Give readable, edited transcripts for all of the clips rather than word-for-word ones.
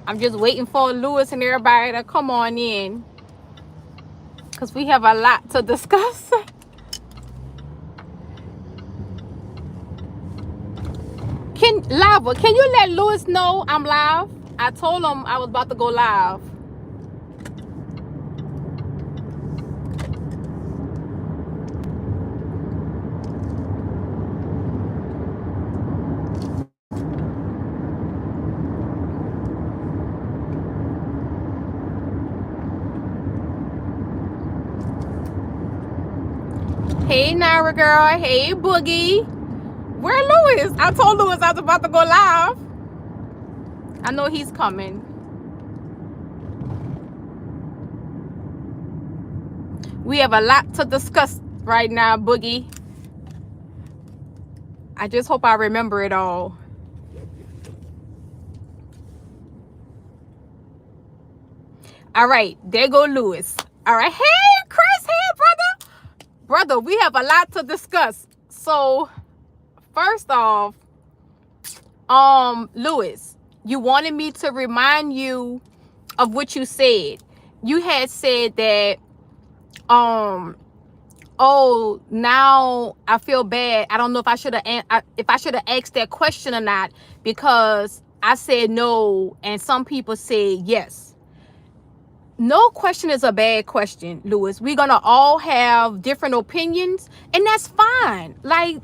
I'm just waiting for Lewis and everybody to come on in, because we have a lot to discuss. Can you let Lewis know I'm live? I told him I was about to go live. Hey, Naira girl. Hey, Boogie. Where Lewis? I told Lewis I was about to go live. I know he's coming. We have a lot to discuss right now, Boogie. I just hope I remember it all. All right, there go Lewis. All right, hey, Chris, hey, brother. Brother, we have a lot to discuss. So, first off, Lewis, you wanted me to remind you of what you said. You had said that, oh, now I feel bad. I don't know if I should have asked that question or not, because I said no and some people said yes. No question is a bad question, Lewis. We're gonna all have different opinions, and that's fine. Like,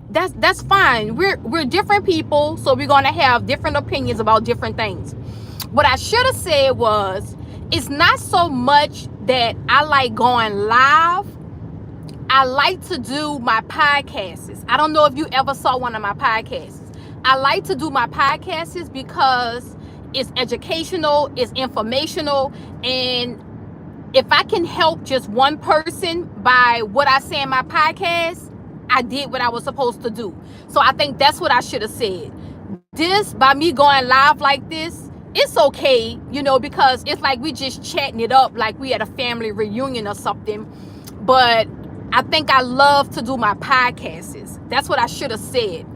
that's fine. We're different people, so we're gonna have different opinions about different things. What I should have said was, it's not so much that I like going live. I like to do my podcasts. I don't know if you ever saw one of my podcasts. I like to do my podcasts because it's educational, it's informational, and if I can help just one person by what I say in my podcast, I did what I was supposed to do. So I think that's what I should have said. This, by me going live like this, it's okay, because it's like we just chatting it up like we at a family reunion or something. But I think I love to do my podcasts. That's what I should have said.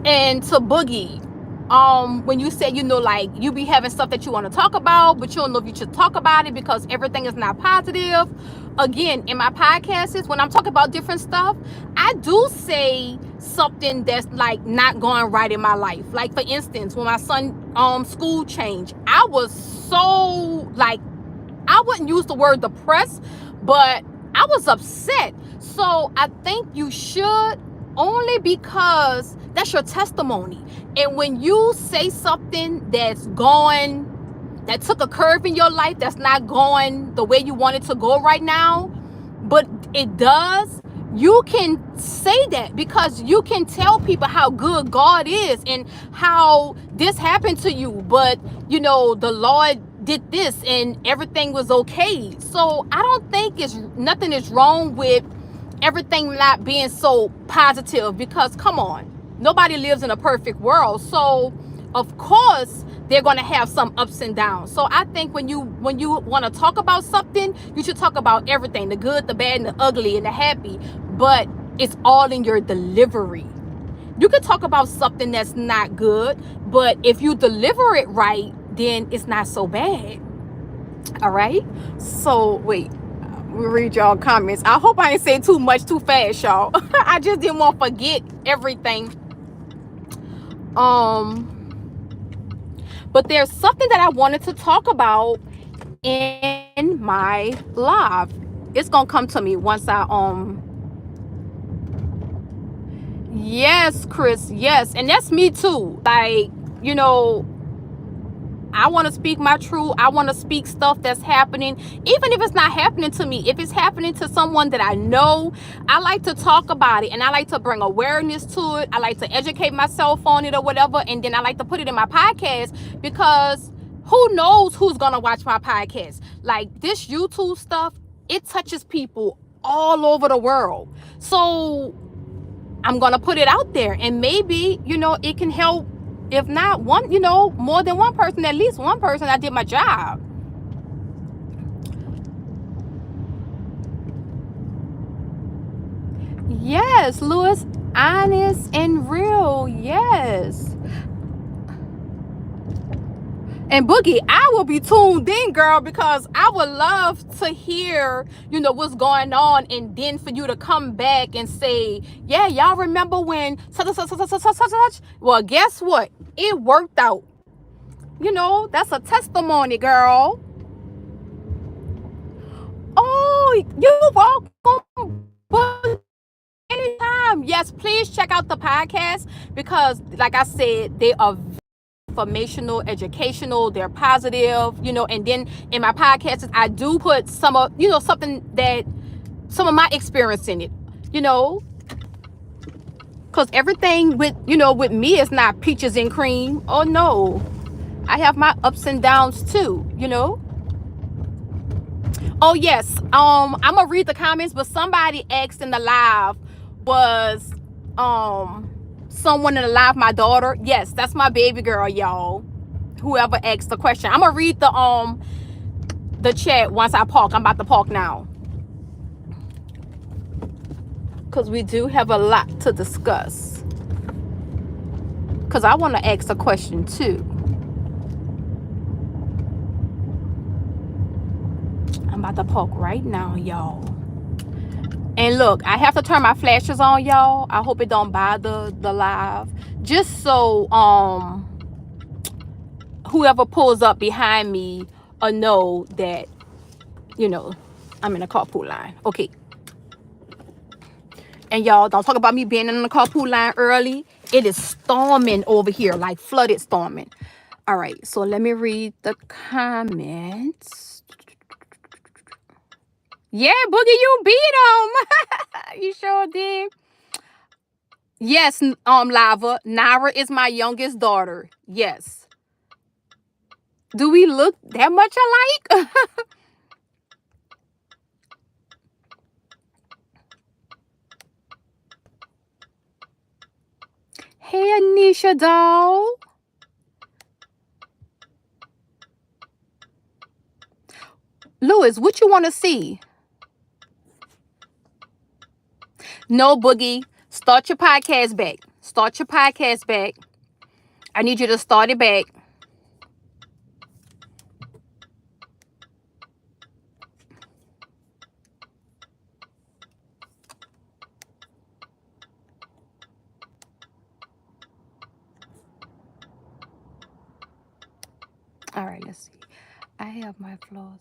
And to Boogie, when you say, like, you be having stuff that you want to talk about, but you don't know if you should talk about it because everything is not positive. Again, in my podcasts, when I'm talking about different stuff, I do say something that's like not going right in my life. Like, for instance, when my son school changed, I was so, like, I wouldn't use the word depressed, but I was upset. So I think you should, only because that's your testimony. And when you say something that took a curve in your life, that's not going the way you want it to go right now, but it does, you can say that because you can tell people how good God is and how this happened to you, but the Lord did this and everything was okay. So I don't think nothing is wrong with everything not being so positive, because come on, nobody lives in a perfect world. So of course they're going to have some ups and downs. So I think when you want to talk about something, you should talk about everything, the good, the bad, and the ugly, and the happy, but it's all in your delivery. You could talk about something that's not good, but if you deliver it right, then it's not so bad. All right, so wait, we read y'all comments. I hope I ain't say too much too fast, y'all. I just didn't want to forget everything. But there's something that I wanted to talk about in my live. It's gonna come to me once I yes, Chris, yes. And that's me too. Like, I want to speak my truth. I want to speak stuff that's happening, even if it's not happening to me. If it's happening to someone that I know, I like to talk about it, and I like to bring awareness to it. I like to educate myself on it or whatever, and then I like to put it in my podcast, because who knows who's going to watch my podcast. Like, this YouTube stuff, it touches people all over the world. So I'm going to put it out there, and maybe, it can help. If not one, more than one person, at least one person, I did my job. Yes, Lewis, honest and real. Yes. And Boogie, I will be tuned in, girl, because I would love to hear, what's going on, and then for you to come back and say, yeah, y'all remember when such and such, such, such, such, such, such? Well, guess what? It worked out. That's a testimony, girl. Oh, you're welcome. But anytime. Yes, please check out the podcast because, like I said, they are informational, educational, they're positive, and then in my podcasts, I do put some of, something that, some of my experience in it, because everything with me is not peaches and cream. Oh no, I have my ups and downs too. Oh yes, I'm gonna read the comments, but somebody asked in the live, was someone in the live my daughter? Yes, that's my baby girl, y'all. Whoever asked the question, I'm gonna read the chat once I park. I'm about to park now because we do have a lot to discuss, because I want to ask a question too. I'm about to park right now, y'all. And look, I have to turn my flashes on, y'all. I hope it don't bother the live. Just so whoever pulls up behind me will know that, I'm in a carpool line. Okay. And y'all, don't talk about me being in the carpool line early. It is storming over here, like flooded storming. All right, so let me read the comments. Yeah, Boogie, you beat him. You sure did. Yes, Lava. Nara is my youngest daughter. Yes. Do we look that much alike? Hey, Anisha doll. Louis, what you want to see? No, Boogie. Start your podcast back. Start your podcast back. I need you to start it back. All right, let's see. I have my flaws.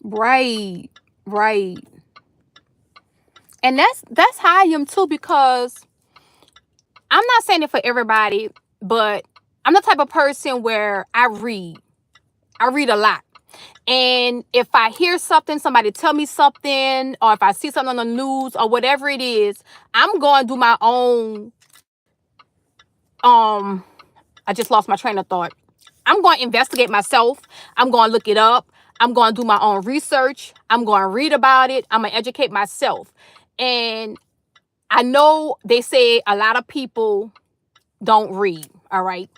Right. And that's how I am too, because I'm not saying it for everybody, but I'm the type of person where I read a lot. And if I hear something, somebody tell me something, or if I see something on the news or whatever it is, I'm going to do my own, I just lost my train of thought. I'm going to investigate myself. I'm going to look it up. I'm going to do my own research. I'm going to read about it. I'm going to educate myself. And I know they say a lot of people don't read, all right?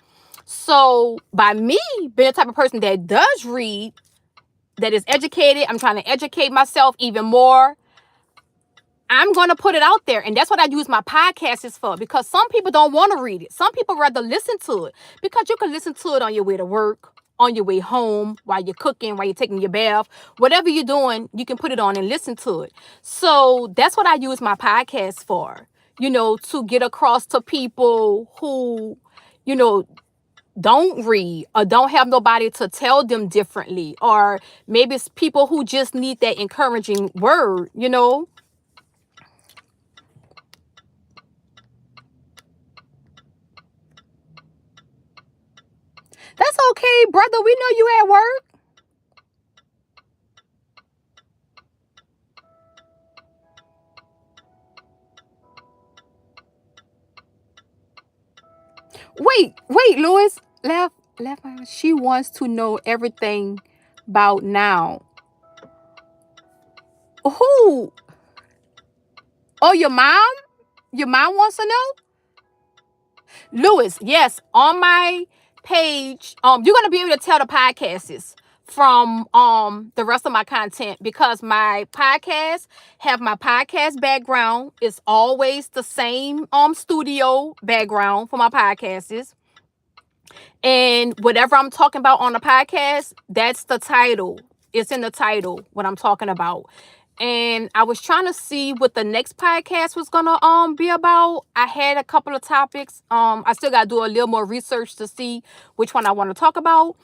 So by me being the type of person that does read, that is educated, I'm trying to educate myself even more. I'm going to put it out there. And that's what I use my podcast is for, because some people don't want to read it. Some people rather listen to it, because you can listen to it on your way to work, on your way home, while you're cooking, while you're taking your bath, whatever you're doing, you can put it on and listen to it. So that's what I use my podcast for, to get across to people who, don't read or don't have nobody to tell them differently, or maybe it's people who just need that encouraging word. That's okay, brother. We know you at work. Wait, Louis. Left. She wants to know everything about now. Who? Oh, your mom? Your mom wants to know? Louis, yes, on my page, you're gonna be able to tell the podcasts from the rest of my content, because my podcast have my podcast background. It's always the same studio background for my podcasts. And whatever I'm talking about on the podcast, that's the title. It's in the title what I'm talking about. And I was trying to see what the next podcast was gonna be about. I had a couple of topics. I still gotta do a little more research to see which one I want to talk about.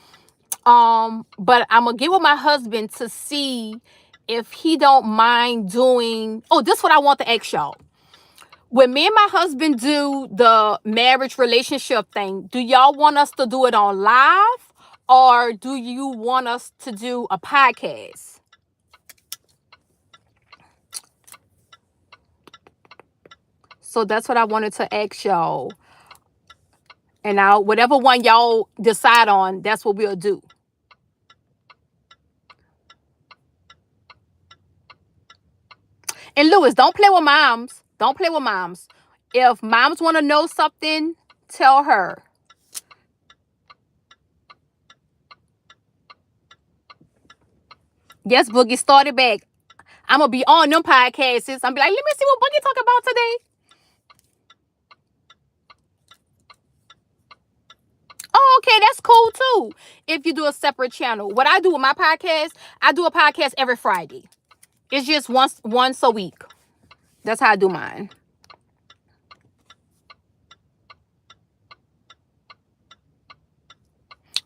But I'm gonna get with my husband to see if he don't mind doing. Oh, this is what I want to ask y'all. When me and my husband do the marriage relationship thing, do y'all want us to do it on live, or do you want us to do a podcast? So that's what I wanted to ask y'all. And now, whatever one y'all decide on, that's what we'll do. And Lewis, don't play with moms. Don't play with moms. If moms want to know something, tell her. Yes, Boogie started back. I'm going to be on them podcasts. I'm be like, let me see what Boogie talk about today. Oh, okay, that's cool too. If you do a separate channel. What I do with my podcast, I do a podcast every Friday. It's just once a week. That's how I do mine.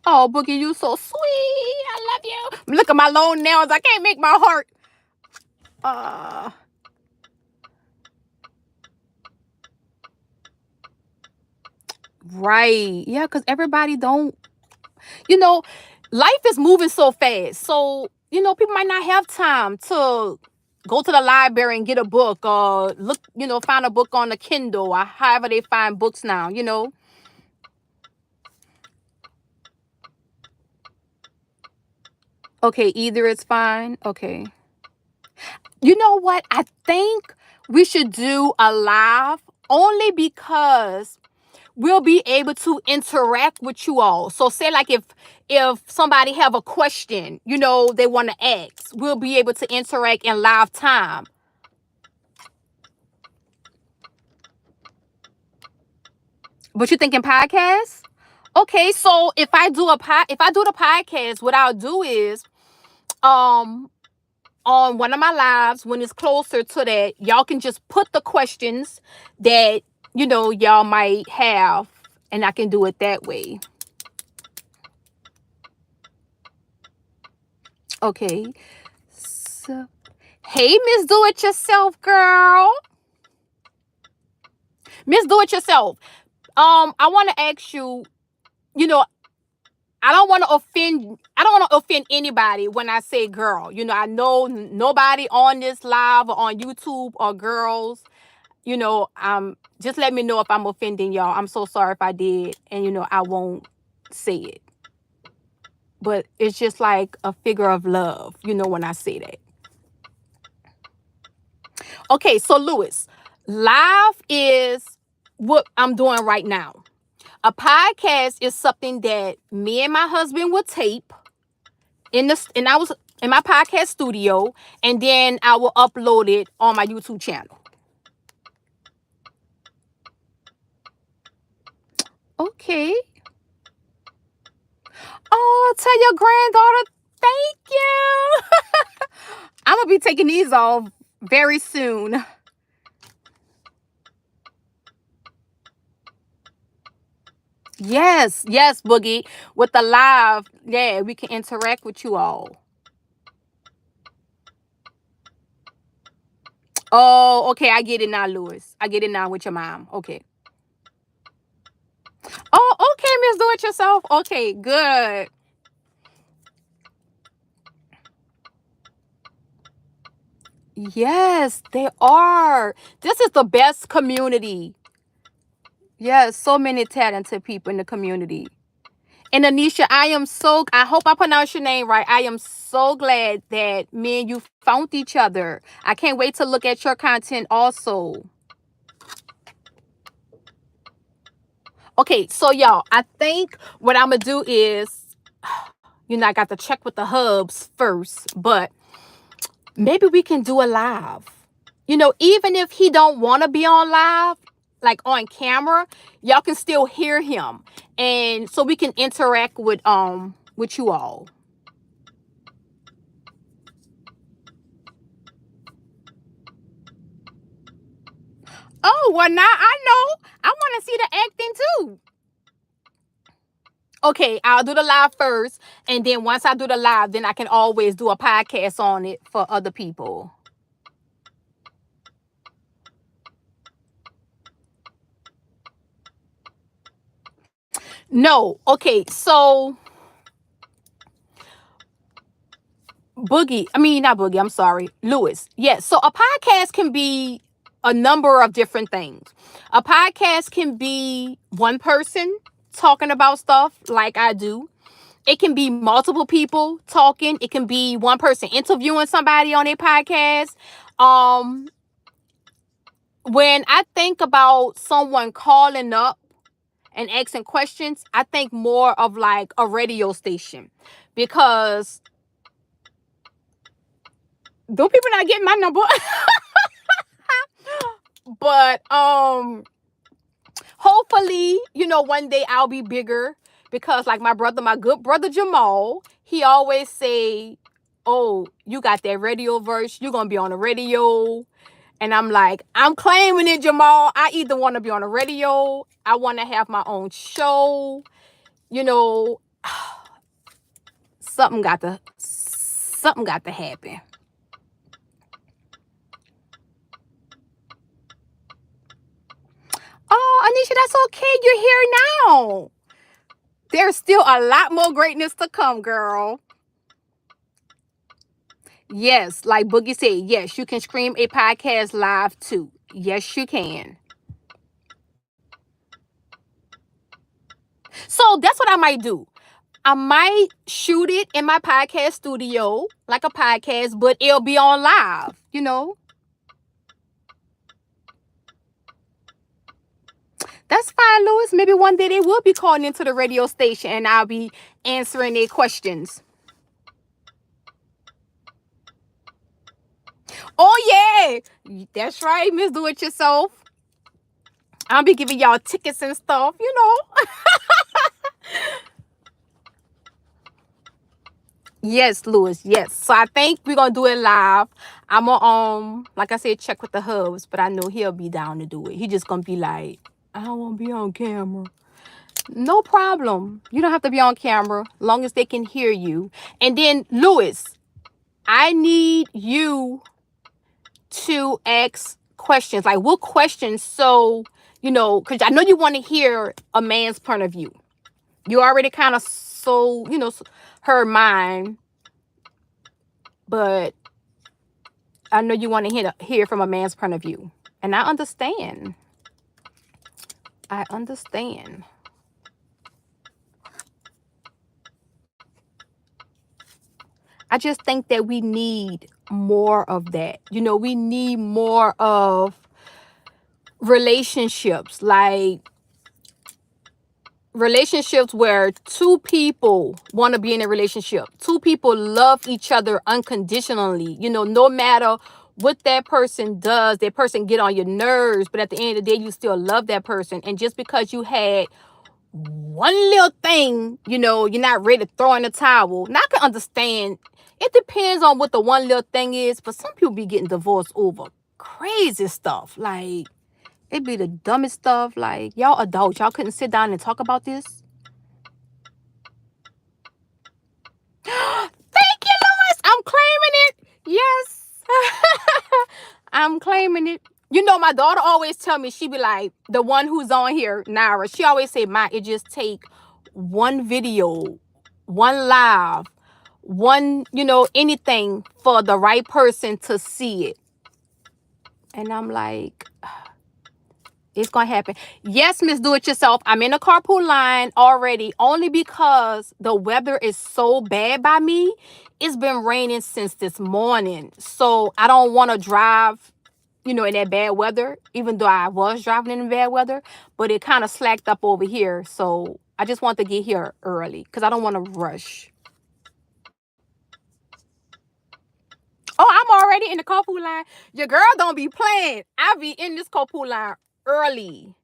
Oh, Boogie, you so sweet. I love you. Look at my long nails. I can't make my heart. Right. Yeah, because everybody don't, life is moving so fast. So, people might not have time to go to the library and get a book, or look, find a book on the Kindle, or however they find books now. Okay, either it's fine. Okay. You know what? I think we should do a live only because we'll be able to interact with you all. So say like if somebody have a question, they want to ask, we'll be able to interact in live time. But you thinking podcast? Okay, so if I do the podcast, what I'll do is um on one of my lives, when it's closer to that, y'all can just put the questions that y'all might have, and I can do it that way. Okay. So, hey, Miss Do It Yourself, girl. Miss Do It Yourself. I want to ask you. I don't want to offend. I don't want to offend anybody when I say girl. I know nobody on this live or on YouTube or girls. Just let me know if I'm offending y'all. I'm so sorry if I did, and I won't say it. But it's just like a figure of love, when I say that. Okay, so Lewis, live is what I'm doing right now. A podcast is something that me and my husband would tape and I was in my podcast studio, and then I will upload it on my YouTube channel. Okay. Oh, tell your granddaughter thank you. I'm gonna be taking these off very soon. Yes, Boogie. With the live, yeah, we can interact with you all. Oh, okay, I get it now, Lewis. I get it now with your mom. Okay. Oh, okay, Miss Do It Yourself. Okay, good. Yes, they are. This is the best community. Yes, so many talented people in the community. And Anisha, I hope I pronounced your name right. I am so glad that me and you found each other. I can't wait to look at your content also. Okay, so y'all, I think what I'm going to do is You know, I got to check with the hubs first, but maybe we can do a live. You know, even if he don't want to be on live, like on camera, y'all can still hear him. And so we can interact with you all. Oh, well, now I know. I want to see the acting too. Okay, I'll do the live first. And then once I do the live, then I can always do a podcast on it for other people. No. Okay, so not Boogie, I'm sorry, Lewis. Yes, so a podcast can be a number of different things. A podcast can be one person talking about stuff like I do. It can be multiple people talking. It can be one person interviewing somebody on their podcast. Um, when I think about someone calling up and asking questions, I think more of like a radio station, because don't people not get my number? But hopefully, you know, one day I'll be bigger, because like my good brother Jamal, he always say, "Oh, you got that radio verse, you're gonna be on the radio." And I'm like, I'm claiming it, Jamal. I either want to be on the radio, I want to have my own show, you know, something got to happen. Oh, Anisha, that's okay. You're here now. There's still a lot more greatness to come, girl. Yes, like Boogie said, yes, you can stream a podcast live too. Yes, you can. So that's what I might do. I might shoot it in my podcast studio, like a podcast, but it'll be on live, you know? That's fine, Louis. Maybe one day they will be calling into the radio station and I'll be answering their questions. Oh, yeah. That's right, Miss Do It Yourself. I'll be giving y'all tickets and stuff, you know? Yes, Louis. Yes. So I think we're gonna do it live. I'm gonna like I said, check with the hubs, but I know he'll be down to do it. He just gonna be like, I don't wanna be on camera. No problem. You don't have to be on camera, long as they can hear you. And then Louis, I need you to ask questions. Like what questions? So, you know, because I know you want to hear a man's point of view. You already kind of heard mine, but I know you want to hear from a man's point of view. And I understand. I understand. I just think that we need more of that. You know, we need more of relationships, like relationships where two people want to be in a relationship. Two people love each other unconditionally. You know, no matter what that person does, that person get on your nerves, but at the end of the day, you still love that person. And just because you had one little thing, you know, you're not ready to throw in the towel. Now I can understand. It depends on what the one little thing is, but some people be getting divorced over crazy stuff. Like, it be the dumbest stuff. Like, y'all adults, y'all couldn't sit down and talk about this. Thank you, Louis. I'm claiming it. Yes. I'm claiming it. You know, my daughter always tell me, she be like, the one who's on here, Nara, she always say, Ma, it just take one video, one live, one, you know, anything for the right person to see it. And I'm like, it's going to happen. Yes, Miss Do It Yourself. I'm in a carpool line already, only because the weather is so bad by me. It's been raining since this morning. So I don't want to drive, you know, in that bad weather, even though I was driving in bad weather. But it kind of slacked up over here. So I just want to get here early because I don't want to rush. already in the carpool line? Your girl don't be playing. I be in this carpool line early.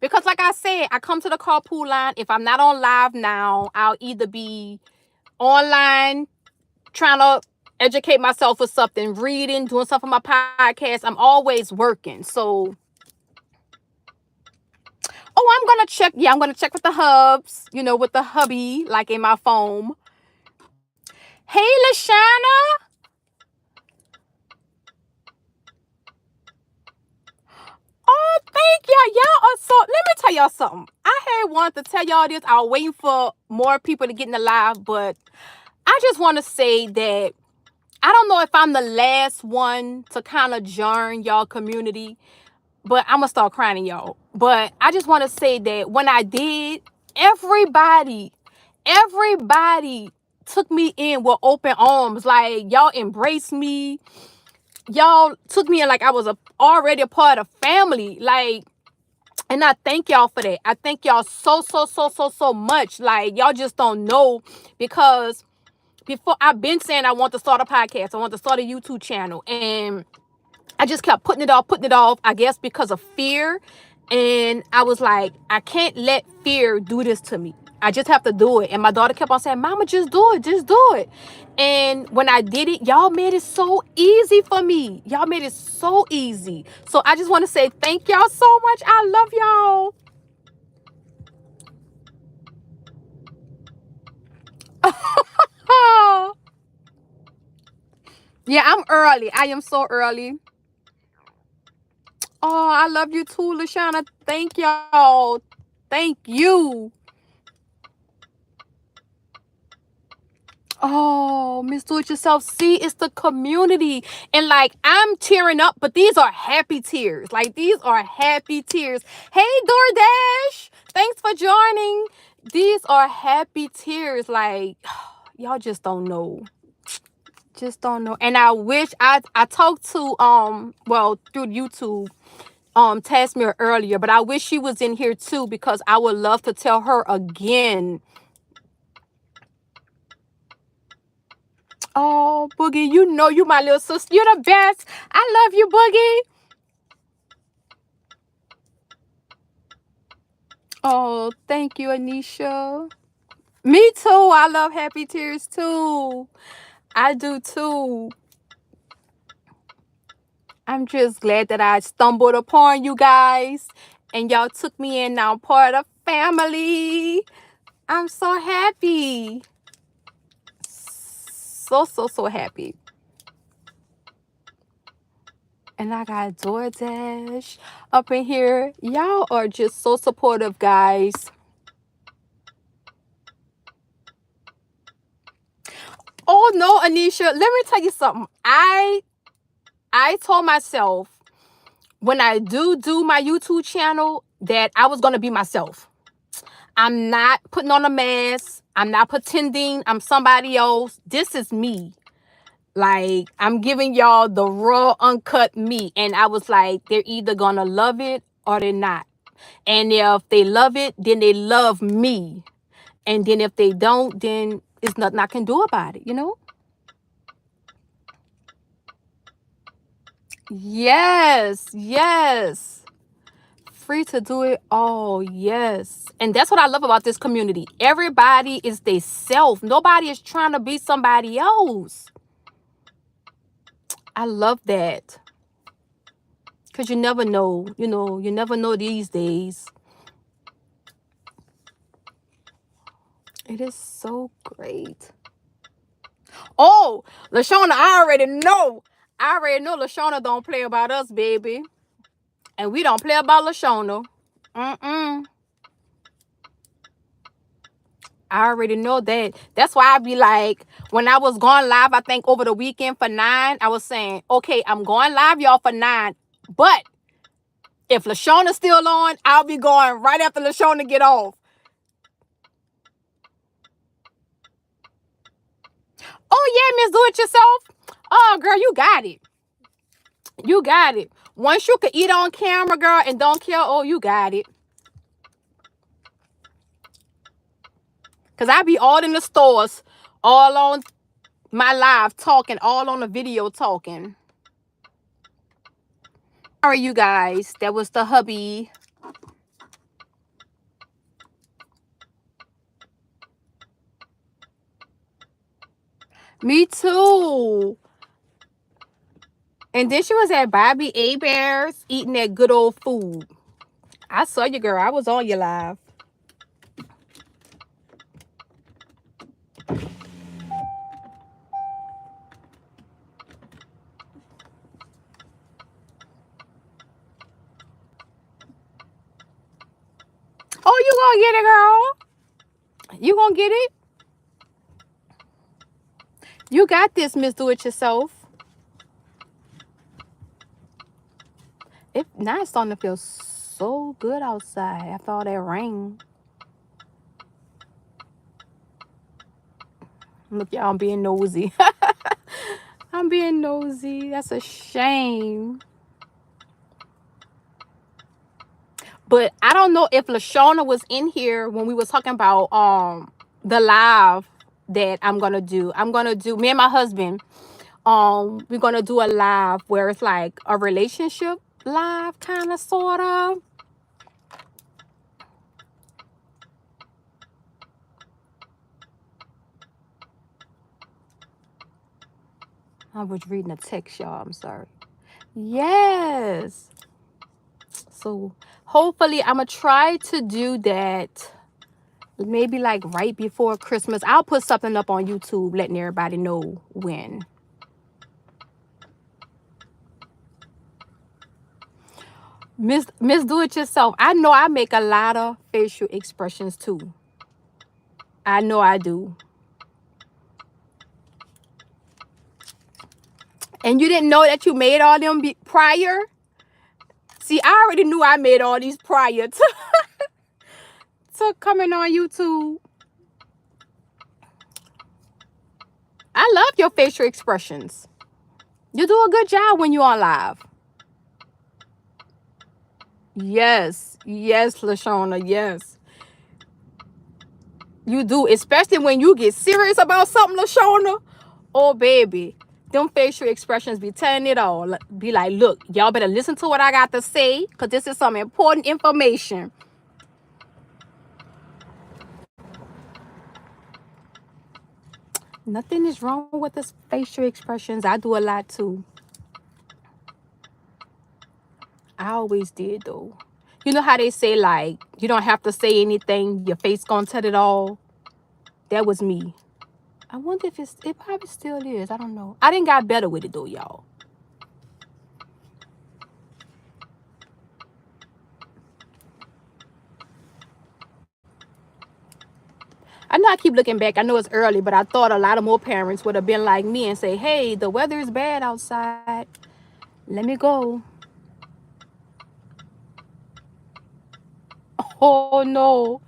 Because like I said, I come to the carpool line. If I'm not on live now, I'll either be online trying to educate myself for something, reading, doing stuff on my podcast. I'm always working. So, I'm going to check. Yeah, I'm going to check with the hubs, with the hubby, like in my phone. Hey, Lashana. Oh, thank y'all. Y'all are so. Let me tell y'all something. I had wanted to tell y'all this. I was waiting for more people to get in the live, but I just want to say that I don't know if I'm the last one to kind of join y'all community, but I'm going to start crying in y'all. But I just want to say that when I did, everybody took me in with open arms. Like, y'all embraced me. Y'all took me in like I was already a part of family. Like, and I thank y'all for that. I thank y'all so much. Like, y'all just don't know, because before I've been saying I want to start a podcast. I want to start a YouTube channel. And I just kept putting it off, I guess because of fear. And I was like, I can't let fear do this to me. I just have to do it. And my daughter kept on saying, Mama, just do it. Just do it. And when I did it, y'all made it so easy for me. Y'all made it so easy. So I just want to say thank y'all so much. I love y'all. Yeah, I'm early. I am so early. Oh, I love you too, Lashana. Thank y'all. Thank you. Oh, Miss Do It Yourself. See, it's the community. And like, I'm tearing up, but these are happy tears. Like, these are happy tears. Hey, DoorDash. Thanks for joining. These are happy tears. Like, y'all just don't know. Just don't know. And I wish I talked to, through YouTube, Tasmir earlier, but I wish she was in here too, because I would love to tell her again. Oh, Boogie, you my little sister. You're the best. I love you, Boogie. Oh, thank you, Anisha. Me too. I love happy tears too. I do too. I'm just glad that I stumbled upon you guys and y'all took me in. Now I'm part of family. I'm so happy. So happy. And I got DoorDash up in here. Y'all are just so supportive, guys. Oh no, Anisha, let me tell you something. I told myself when I do my YouTube channel that I was gonna be myself. I'm not putting on a mask. I'm not pretending I'm somebody else. This is me. Like, I'm giving y'all the raw, uncut me. And I was like, they're either gonna love it or they're not. And if they love it, then they love me. And then if they don't, then it's nothing I can do about it, Yes. Free to do it all. Yes. And that's what I love about this community. Everybody is they self. Nobody is trying to be somebody else. I love that. Because you never know, you never know these days. It is so great. Oh, Lashana, I already know Lashana don't play about us, baby. And we don't play about Lashana. I already know that. That's why I be like, when I was going live, I think over the weekend for 9, I was saying, okay, I'm going live, y'all, for 9. But if Lashana's still on, I'll be going right after Lashana get off. Oh, yeah, Miss Do It Yourself. Oh, girl, you got it. You got it. Once you can eat on camera, girl, and don't care, oh, you got it. Because I be all in the stores, all on my live talking, all on the video talking. Sorry, you guys. That was the hubby. Me too. And then she was at Bobby A Bear's eating that good old food. I saw you, girl. I was on your live. Oh, you gonna get it, girl. You gonna get it. You got this, Miss Do It Yourself. Now it's starting to feel so good outside after all that rain. Look, y'all, I'm being nosy. I'm being nosy. That's a shame. But I don't know if LaShawna was in here when we was talking about the live that I'm gonna do. Me and my husband, we're gonna do a live where it's like a relationship live, kind of, sort of. I was reading a text, y'all. I'm sorry. Yes. So hopefully I'm gonna try to do that maybe like right before Christmas. I'll put something up on YouTube letting everybody know when. Miss Do It Yourself. I know I make a lot of facial expressions too. I know I do. And you didn't know that you made all them prior? See, I already knew I made all these prior to coming on YouTube. I love your facial expressions. You do a good job when you're on live. Yes. Yes, LaShawna. Yes. You do. Especially when you get serious about something, LaShawna. Oh, baby. Them facial expressions be telling it all. Be like, look, y'all better listen to what I got to say, because this is some important information. Nothing is wrong with this facial expressions. I do a lot too. I always did, though. You know how they say, like, you don't have to say anything, your face gonna tell it all? That was me. I wonder if it probably still is. I don't know. I didn't got better with it, though, y'all. I know I keep looking back. I know it's early, but I thought a lot of more parents would have been like me and say, hey, the weather is bad outside. Let me go. Oh, no.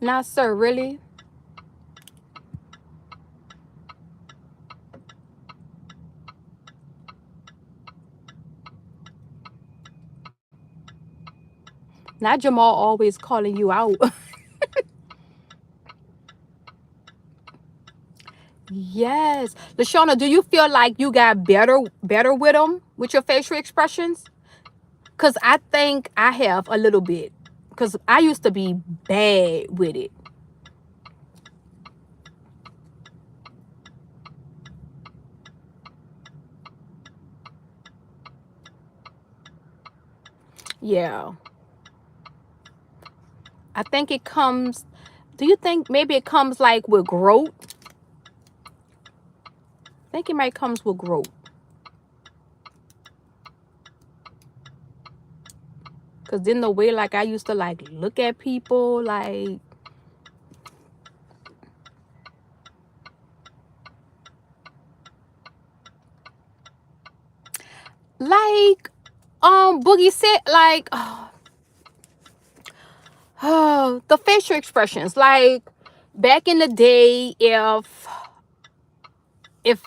Not, sir, really? Not Jamal always calling you out. Yes. LaShawna, do you feel like you got better with them, with your facial expressions? Because I think I have a little bit. Because I used to be bad with it. Yeah. I think it comes... Do you think maybe it comes like with growth? I think it might comes with growth. Because then the way like I used to like look at people like... Like Boogie said, like... Oh, the facial expressions. Like back in the day, if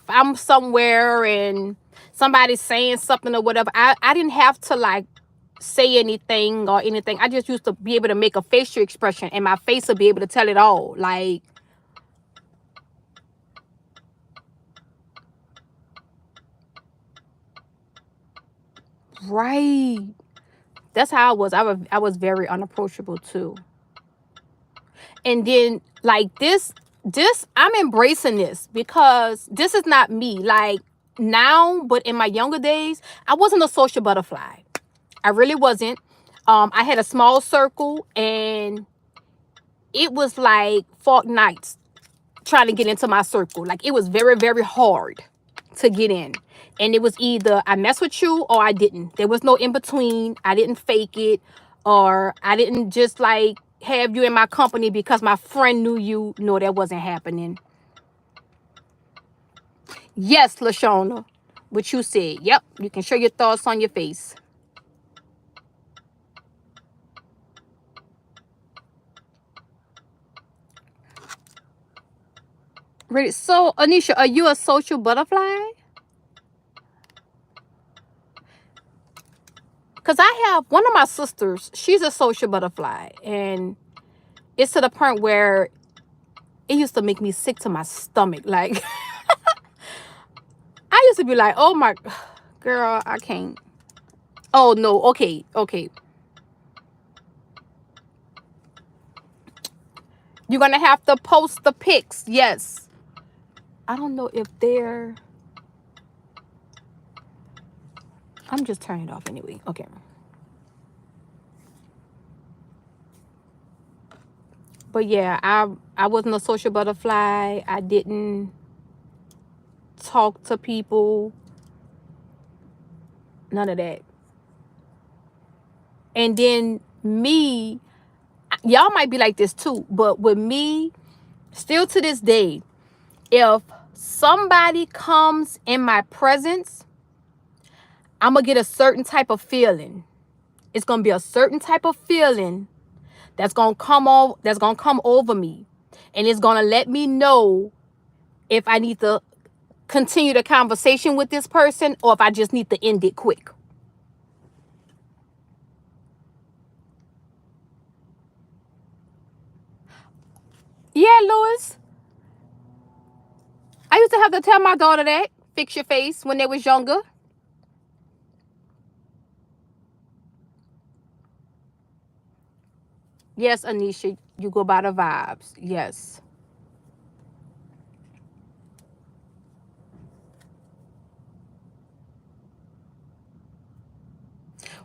I'm somewhere and somebody's saying something or whatever, I didn't have to like say anything or anything. I just used to be able to make a facial expression and my face would be able to tell it all. Like Right. That's how I was. I was very unapproachable too. And then like this I'm embracing this because this is not me. Like now, but in my younger days, I wasn't a social butterfly. I really wasn't. I had a small circle, and it was like fought nights trying to get into my circle. Like it was very, very hard to get in. And it was either I mess with you or I didn't. There was no in between. I didn't fake it, or I didn't just like have you in my company because my friend knew you. No, that wasn't happening. Yes, Lashona, what you said. Yep, you can show your thoughts on your face. Really? So, Anisha, are you a social butterfly? Because I have one of my sisters, she's a social butterfly. And it's to the point where it used to make me sick to my stomach. Like, I used to be like, oh my, girl, I can't. Oh, no. Okay. Okay. You're going to have to post the pics. Yes. I don't know if they're... I'm just turning it off anyway. Okay. But yeah, I wasn't a social butterfly. I didn't talk to people. None of that. And then me, y'all might be like this too, but with me, still to this day, if somebody comes in my presence, I'm going to get a certain type of feeling. It's going to be a certain type of feeling that's going to come over me. And it's going to let me know if I need to continue the conversation with this person or if I just need to end it quick. Yeah, Louis. I used to have to tell my daughter that. Fix your face when they was younger. Yes, Anisha, you go by the vibes. Yes.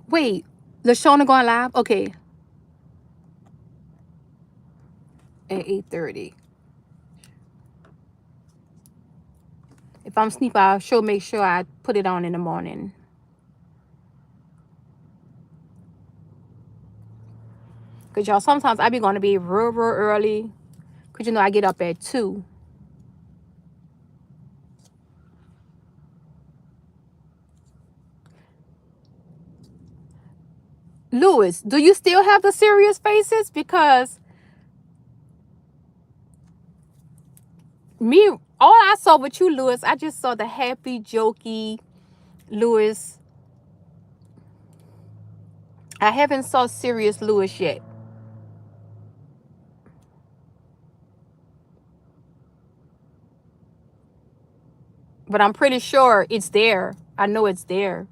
Wait, LaShawna going live? Okay, at 8:30. If I'm sleep, I'll make sure I put it on in the morning. Because y'all, sometimes I be going to be real, real early. Because, I get up at 2. Louis, do you still have the serious faces? Because me, all I saw with you, Louis, I just saw the happy, jokey Louis. I haven't saw serious Louis yet. But I'm pretty sure it's there. I know it's there.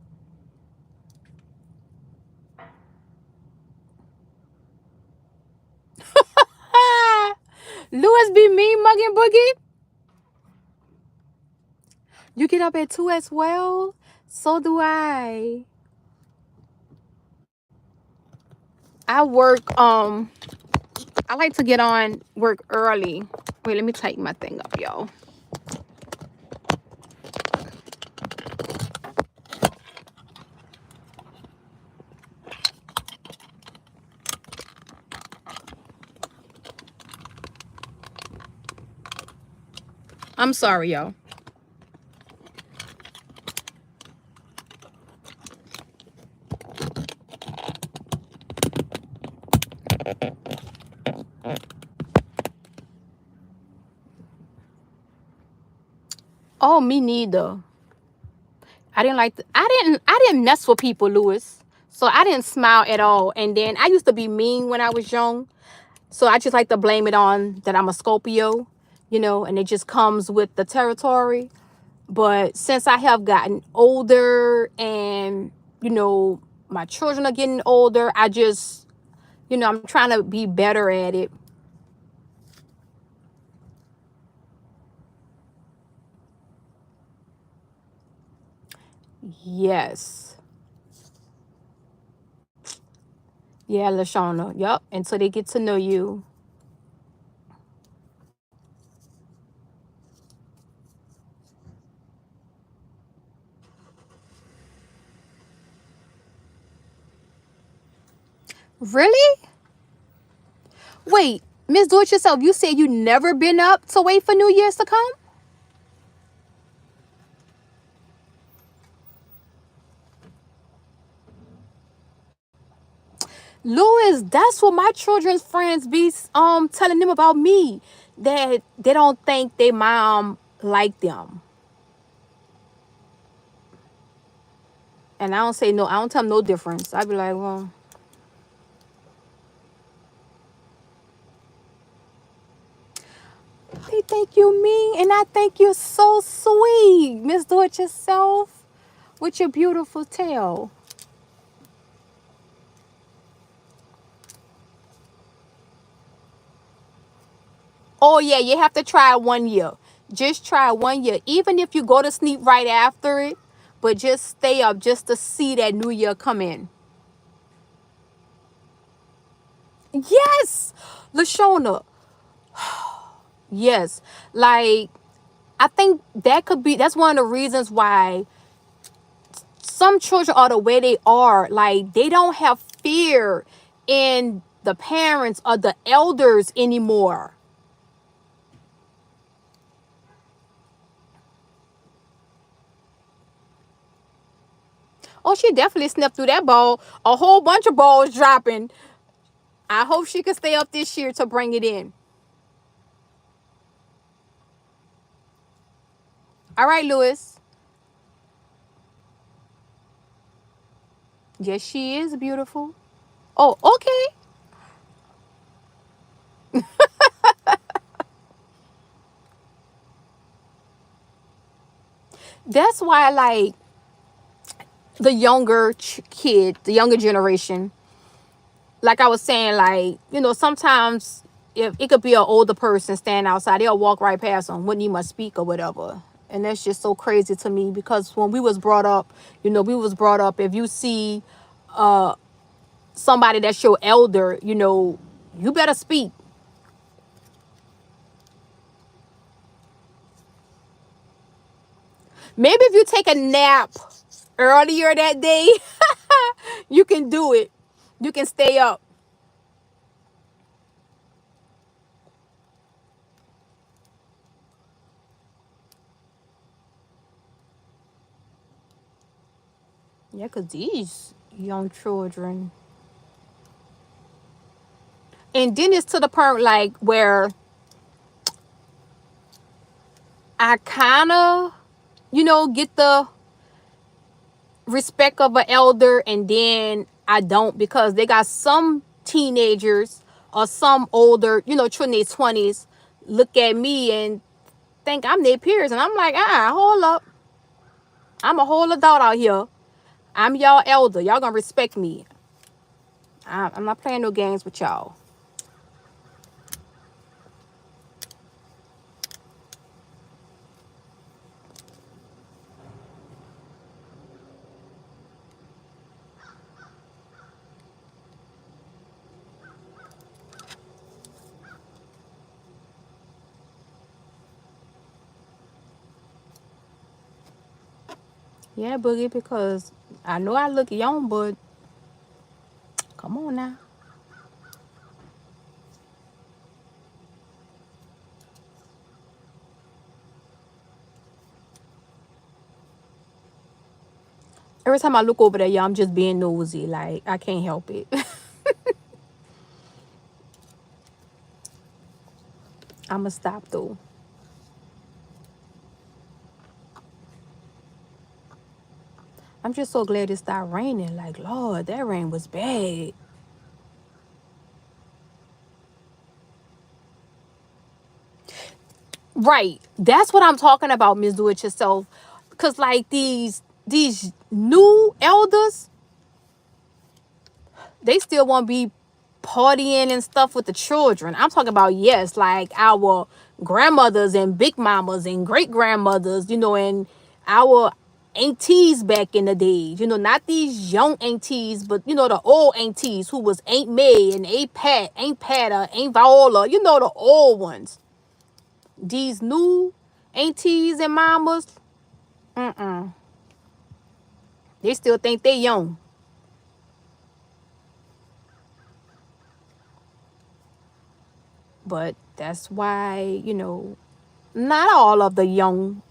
Louis be mean mugging boogie. You get up at 2 as well? So do I. I work, I like to get on work early. Wait, let me tighten my thing up, y'all. I'm sorry, y'all. Oh, me neither. I didn't mess with people, Louis. So I didn't smile at all. And then I used to be mean when I was young. So I just like to blame it on that I'm a Scorpio, and it just comes with the territory. But since I have gotten older and, you know, my children are getting older. I just, I'm trying to be better at it. Yes. Yeah, Lashana. Yep. Until they get to know you. Really? Wait, Miss Do It Yourself, you said you never been up to wait for New Year's to come? Louis, that's what my children's friends be telling them about me. That they don't think their mom like them. And I don't say no, I don't tell them no difference. I be like, well, they think you mean, and I think you're so sweet, Miss Do It Yourself, with your beautiful tail. Oh yeah, you have to try 1 year. Just try 1 year. Even if you go to sleep right after it, but just stay up just to see that new year come in. Yes, Lashona. Yes, like I think that's one of the reasons why some children are the way they are. Like they don't have fear in the parents or the elders anymore. Oh, she definitely sniffed through that ball. A whole bunch of balls dropping. I hope she can stay up this year to bring it in. All right, Lewis. Yes, she is beautiful. Oh, okay. That's why, like, the younger kid, the younger generation, like I was saying, like, sometimes if it could be an older person standing outside, they'll walk right past them, wouldn't even speak or whatever. And that's just so crazy to me because when we was brought up, if you see somebody that's your elder, you better speak. Maybe if you take a nap earlier that day, you can do it. You can stay up. Yeah, because these young children. And then it's to the point like where I kind of, get the respect of an elder and then I don't because they got some teenagers or some older, children in their 20s look at me and think I'm their peers. And I'm like, hold up. I'm a whole adult out here. I'm y'all elder. Y'all gonna respect me. I'm not playing no games with y'all. Yeah, Boogie, because I know I look young, but come on now. Every time I look over there, y'all, I'm just being nosy. Like, I can't help it. I'm going to stop, though. I'm just so glad it stopped raining. Like, Lord, that rain was bad. Right. That's what I'm talking about, Miss Do It Yourself. Because, like, these new elders, they still want to be partying and stuff with the children. I'm talking about, yes, like our grandmothers and big mamas and great grandmothers, and our aunties back in the days, not these young aunties, but the old aunties who was Aunt May and Aunt Patta, Aunt Viola, the old ones. These new aunties and mamas, they still think they young. But that's why, not all of the young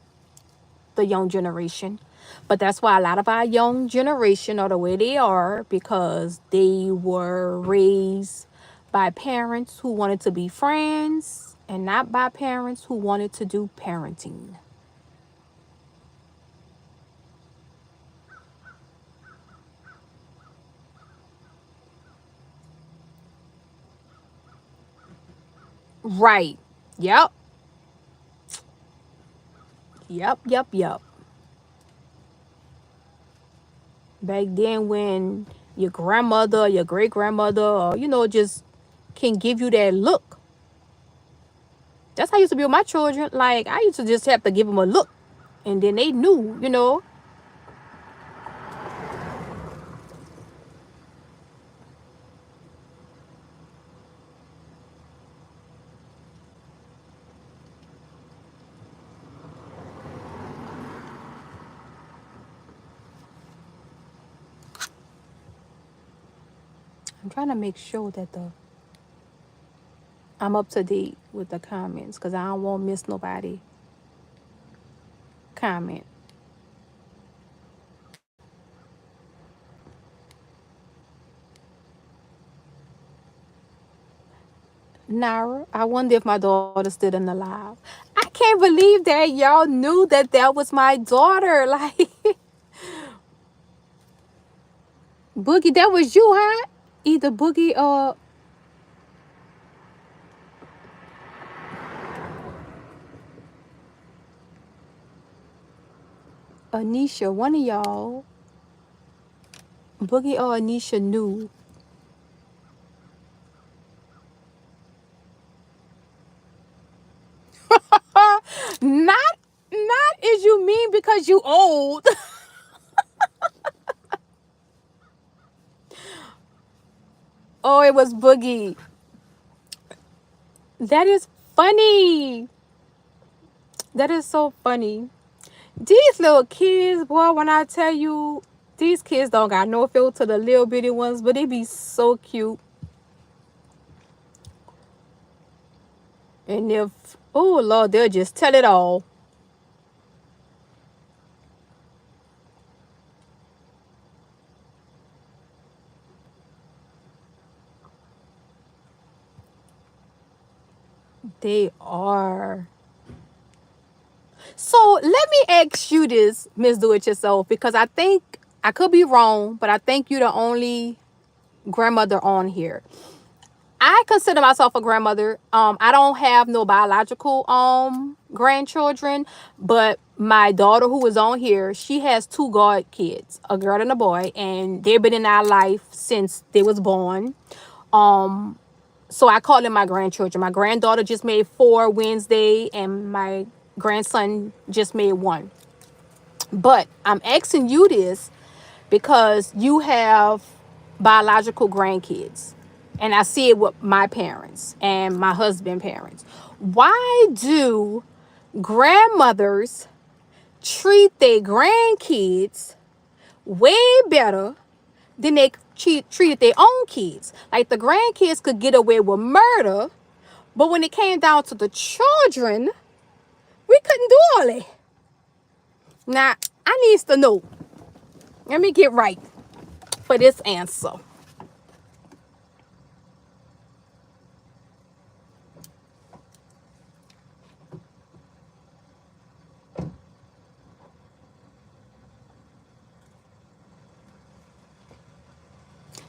generation, but that's why a lot of our young generation are the way they are, because they were raised by parents who wanted to be friends and not by parents who wanted to do parenting. Right. Yep. Yep. Yep. Yep. Back then, when your grandmother, your great grandmother, or just can give you that look. That's how I used to be with my children. Like, I used to just have to give them a look, and then they knew. I'm trying to make sure that I'm up to date with the comments, because I don't want to miss nobody comment. Nara, I wonder if my daughter's still in the live. I can't believe that y'all knew that was my daughter. Like, Boogie, that was you, huh? Either Boogie or Anisha. One of y'all, Boogie or Anisha, knew. Not, not as you mean because you old. Oh, it was Boogie. That is funny. That is so funny. These little kids, boy, when I tell you, these kids don't got no feel to the little bitty ones, but they be so cute. And if, oh Lord, they'll just tell it all. They are. So let me ask you this, Miss Do It Yourself, because I think I could be wrong, but I think you're the only grandmother on here. I consider myself a grandmother. I don't have no biological grandchildren, but my daughter who is on here, she has two god kids, a girl and a boy, and they've been in our life since they was born. So I call them my grandchildren. My granddaughter just made 4 Wednesday, and my grandson just made 1. But I'm asking you this because you have biological grandkids. And I see it with my parents and my husband's parents. Why do grandmothers treat their grandkids way better than they treated their own kids? Like, the grandkids could get away with murder, but when it came down to the children, we couldn't do all that. Now, I needs to know. Let me get right for this answer.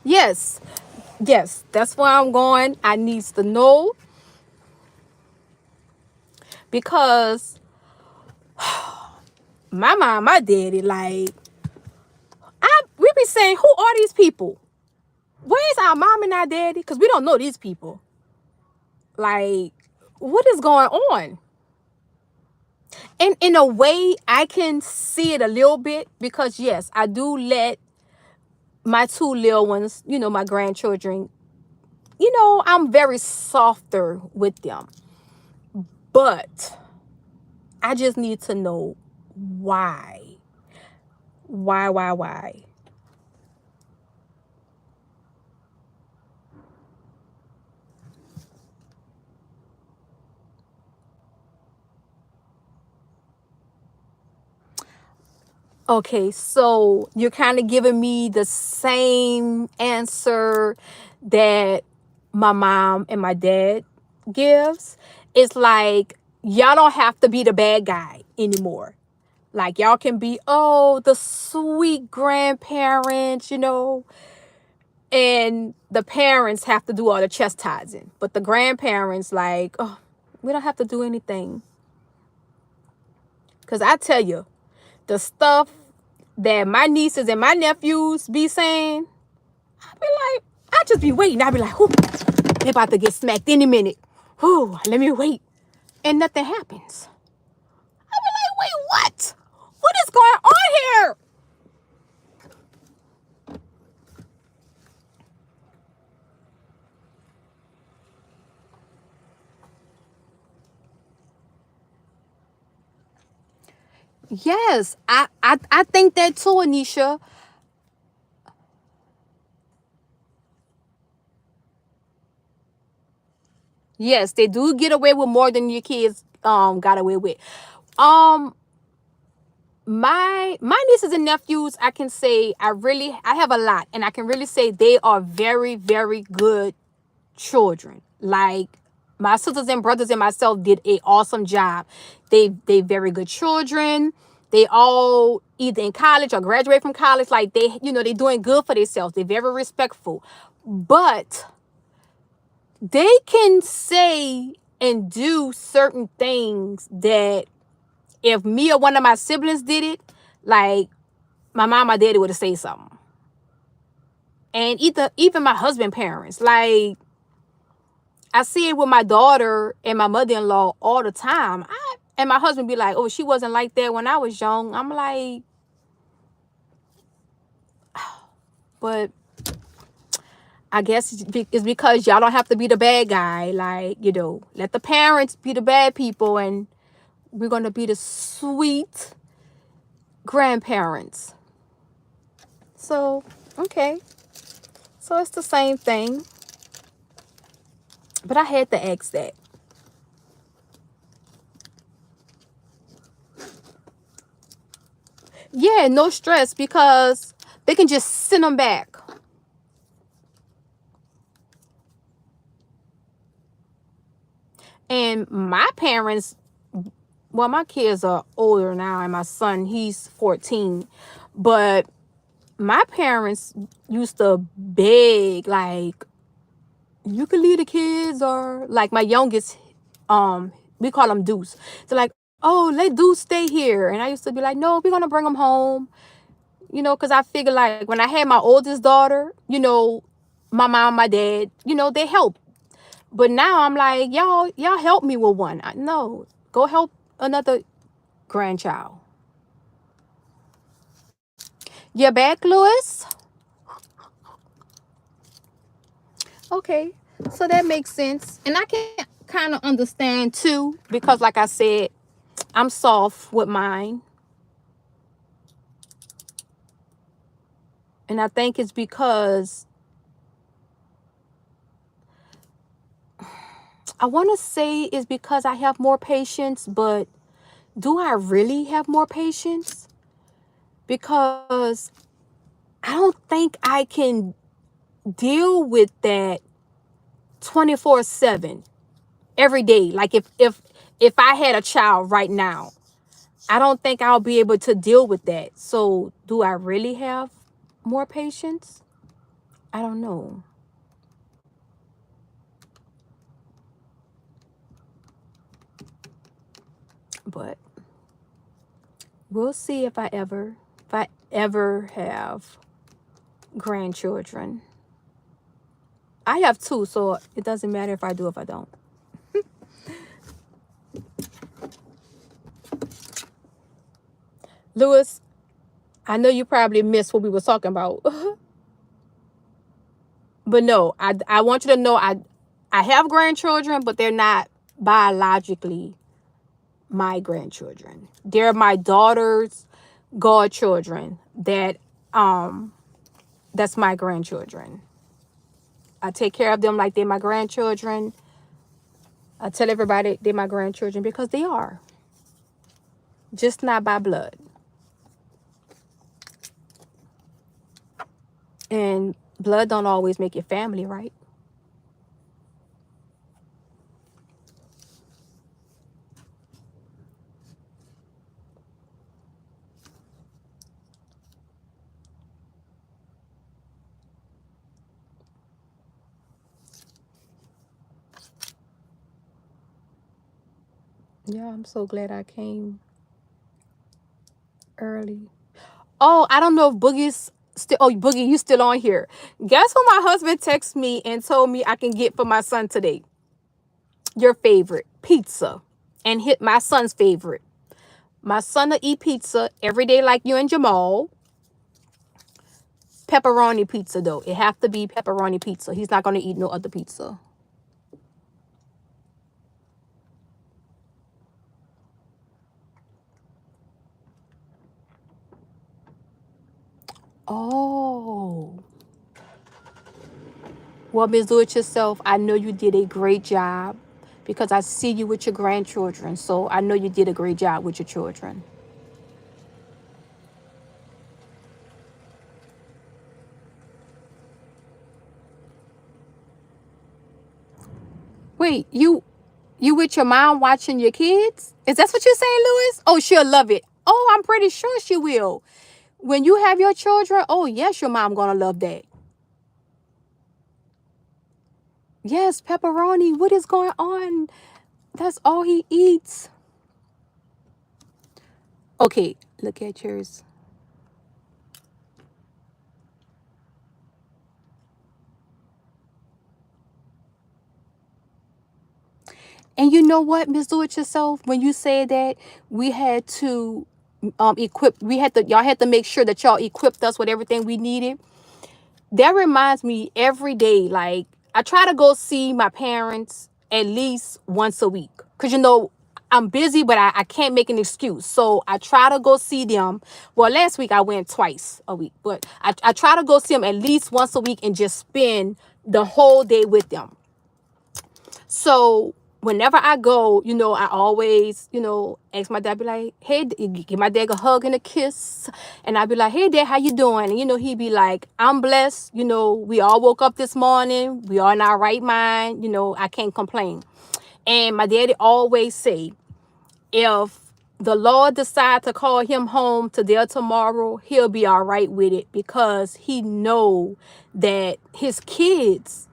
Yes, yes, that's where I'm going. I needs to know, because my mom, my daddy, like, we be saying, who are these people? Where's our mom and our daddy? Because we don't know these people. Like, what is going on? And in a way, I can see it a little bit because, yes, I do let my two little ones, my grandchildren, I'm very softer with them. But I just need to know why. Why? Okay, so you're kind of giving me the same answer that my mom and my dad gives. It's like y'all don't have to be the bad guy anymore. Like y'all can be, oh, the sweet grandparents, and the parents have to do all the chastising. But the grandparents, like, oh, we don't have to do anything. Because I tell you, the stuff that my nieces and my nephews be saying, I be like, I just be waiting. I be like, whoo, they about to get smacked any minute. Whoo, let me wait. And nothing happens. I be like, wait, what? What is going on here? Yes, I think that too, Anisha. Yes, they do get away with more than your kids got away with. Um my nieces and nephews, I can say I have a lot, and I can really say they are very, very good children. Like my sisters and brothers and myself did a awesome job. They very good children. They all either in college or graduate from college. Like they doing good for themselves. They're very respectful. But they can say and do certain things that if me or one of my siblings did it, like my mom, my daddy would have said something. And even my husband parents, like I see it with my daughter and my mother-in-law all the time. And my husband be like, oh, she wasn't like that when I was young. I'm like, but I guess it's because y'all don't have to be the bad guy. Like, let the parents be the bad people and we're going to be the sweet grandparents. So, okay. So it's the same thing. But I had to ask that. Yeah, no stress because they can just send them back. And my parents, well, my kids are older now, and my son, he's 14. But my parents used to beg, like, you can leave the kids, or like my youngest, we call him Deuce. So like, oh, let Deuce stay here. And I used to be like, no, we're gonna bring him home. Because I figure like when I had my oldest daughter, my mom, my dad, they helped. But now I'm like, y'all help me with one. No, go help another grandchild. You're back, Louis? Okay, so that makes sense. And I can kind of understand too, because like I said, I'm soft with mine. And I think it's because I want to say it's because I have more patience, but do I really have more patience? Because I don't think I can deal with that 24/7 every day. Like if I had a child right now, I don't think I'll be able to deal with that. So do I really have more patience? I don't know. But we'll see if I ever have grandchildren. I have two, so it doesn't matter if I do, if I don't. Lewis, I know you probably missed what we were talking about. But no, I want you to know I have grandchildren, but they're not biologically my grandchildren. They're my daughter's godchildren that's my grandchildren. I take care of them like they're my grandchildren. I tell everybody they're my grandchildren because they are. Just not by blood. And blood don't always make your family, right? Yeah, I'm so glad I came early. Oh, I don't know if Boogie's still. Oh, Boogie, you still on here? Guess what my husband texted me and told me I can get for my son today? Your favorite pizza, and hit my son's favorite. My son will eat pizza every day like you and Jamal. Pepperoni pizza though. It have to be pepperoni pizza. He's not gonna eat no other pizza. Oh. Well, Miss Do It Yourself, I know you did a great job because I see you with your grandchildren. So I know you did a great job with your children. Wait, you with your mom watching your kids? Is that what you're saying, Louis? Oh, she'll love it. Oh, I'm pretty sure she will. When you have your children, oh yes, your mom gonna love that. Yes, pepperoni. What is going on? That's all he eats. Okay, look at yours. And you know what, Miss Do It Yourself? When you said that, we had to equip. Y'all had to make sure that y'all equipped us with everything we needed. That reminds me every day. Like I try to go see my parents at least once a week, cause I'm busy, but I can't make an excuse. So I try to go see them. Well, last week I went twice a week, but I try to go see them at least once a week and just spend the whole day with them. So whenever I go, I always, ask my dad, be like, hey, give my dad a hug and a kiss. And I'd be like, hey, dad, how you doing? And, he'd be like, I'm blessed. We all woke up this morning. We are in our right mind. I can't complain. And my daddy always say, if the Lord decide to call him home today or tomorrow, he'll be all right with it because he know that his kids